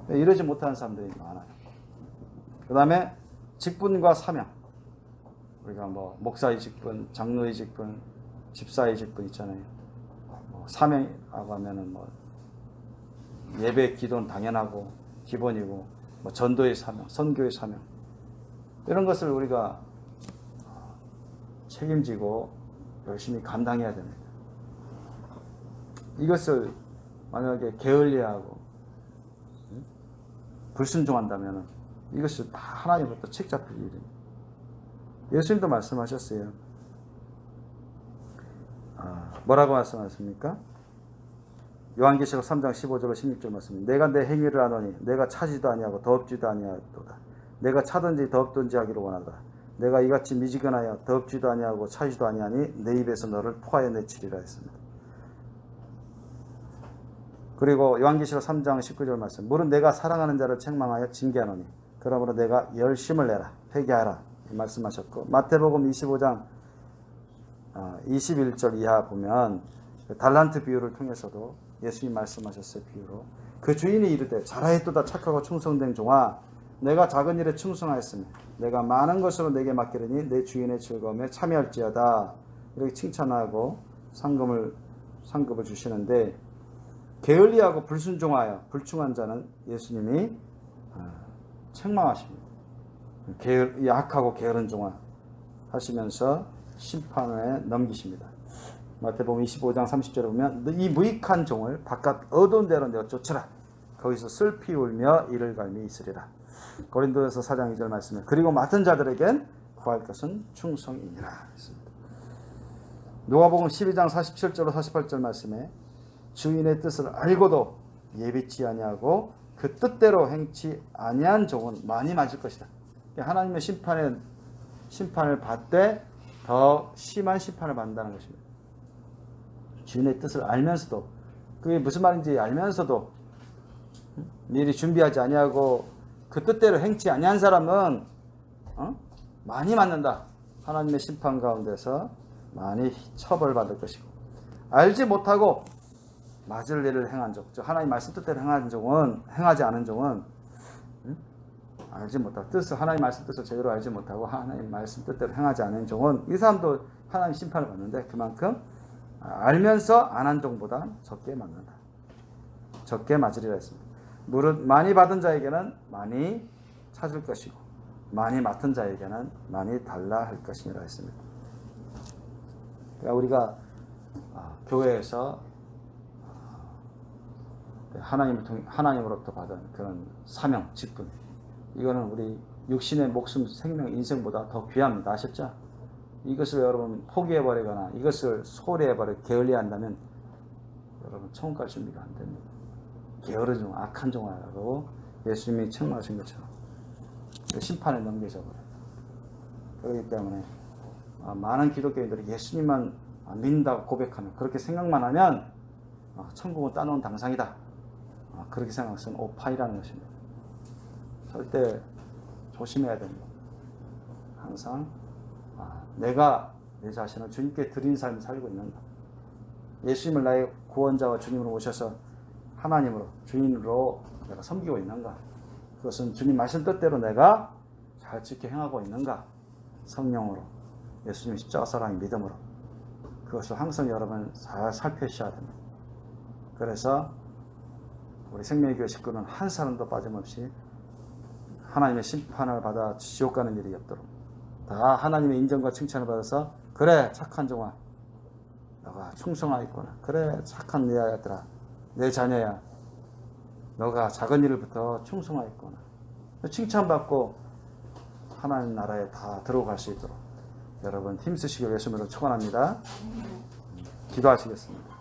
이러지 못하는 사람들이 많아요. 그 다음에 직분과 사명. 우리가 목사의 직분, 장로의 직분, 집사의 직분 있잖아요. 사명이라고 하면은 예배 기도는 당연하고 기본이고 전도의 사명, 선교의 사명 이런 것을 우리가 책임지고 열심히 감당해야 됩니다. 이것을 만약에 게을리하고 불순종한다면 이것이 다 하나님으로부터 책 잡힐 일입니다. 예수님도 말씀하셨어요. 뭐라고 말씀하셨습니까? 요한계시록 3장 15절로 16절 말씀. 내가 내 행위를 하노니 내가 차지도 아니하고 더럽지도 아니하도다. 내가 차든지 더럽든지 하기를 원하다. 내가 이같이 미지근하여 더럽지도 아니하고 차지도 아니하니 내 입에서 너를 토하여 내치리라 했습니다. 그리고 요한계시록 3장 19절 말씀. 물은 내가 사랑하는 자를 책망하여 징계하노니 그러므로 내가 열심을 내라 회개하라 말씀하셨고, 마태복음 25장 21절 이하 보면 달란트 비유를 통해서도 예수님 말씀하셨어요. 비유로 그 주인이 이르되 잘하였도다 착하고 충성된 종아, 내가 작은 일에 충성하였으니 내가 많은 것으로 내게 맡기려니 내 주인의 즐거움에 참여할지어다. 이렇게 칭찬하고 상급을 주시는데, 게을리하고 불순종하여 불충한 자는 예수님이 책망하십니다. 약하고 게으른 종아 하시면서 심판에 넘기십니다. 마태복음 25장 30절에 보면 이 무익한 종을 바깥 어두운 데로 내어 쫓으라. 거기서 슬피 울며 이를 갈미 있으리라. 고린도전서 4장 2절 말씀에 그리고 맡은 자들에겐 구할 것은 충성이니라 했습니다. 누가복음 12장 47절로 48절 말씀에 주인의 뜻을 알고도 예비치 아니하고 그 뜻대로 행치 아니한 종은 많이 맞을 것이다. 하나님의 심판을 받되 더 심한 심판을 받는다는 것입니다. 주인의 뜻을 알면서도, 그게 무슨 말인지 알면서도 미리 준비하지 아니하고 그 뜻대로 행치 아니한 사람은 많이 맞는다. 하나님의 심판 가운데서 많이 처벌받을 것이고, 알지 못하고 맞을 일을 행한 종, 하나님 말씀 뜻대로 행하지 않은 종은 알지 못하고 하나님 말씀 뜻을 제대로 알지 못하고 하나님 말씀 뜻대로 행하지 않은 종은, 이 사람도 하나님 심판을 받는데 그만큼 알면서 안 한 종보다 적게 맞는다. 적게 맞으리라 했습니다. 무릇 많이 받은 자에게는 많이 찾을 것이고 많이 맡은 자에게는 많이 달라 할 것이니라 했습니다. 그러니까 우리가 교회에서 하나님으로부터 받은 그런 사명, 직분, 이거는 우리 육신의 목숨, 생명, 인생보다 더 귀합니다. 아셨죠? 이것을 여러분 포기해버리거나 이것을 소홀히해버리고 게을리한다면 여러분 천국 갈 준비가 안 됩니다. 게으른 종, 악한 종이라고 예수님이 책망하신 것처럼 심판에 넘겨져 버려요. 그렇기 때문에 많은 기독교인들이 예수님만 믿는다고 고백하면, 그렇게 생각만 하면 천국은 따놓은 당상이다. 그렇게 생각하는 것은 오파이라는 것입니다. 절대 조심해야 됩니다. 항상 내가 내 자신을 주님께 드린 삶을 살고 있는가, 예수님을 나의 구원자와 주님으로 모셔서 하나님으로 주인으로 내가 섬기고 있는가, 그것은 주님 말씀 뜻대로 내가 잘 지켜 행하고 있는가, 성령으로 예수님 십자가 사랑의 믿음으로, 그것을 항상 여러분 잘 살펴셔야 됩니다. 그래서 우리 생명의 교회 식구는 한 사람도 빠짐없이 하나님의 심판을 받아 지옥 가는 일이 없도록 다 하나님의 인정과 칭찬을 받아서, 그래 착한 종아 너가 충성하였구나, 그래 착한 내 아들아 내 자녀야 너가 작은 일부터 충성하였구나, 칭찬받고 하나님 나라에 다 들어갈 수 있도록 여러분 힘쓰시길 예수님으로 축원합니다. 기도하시겠습니다.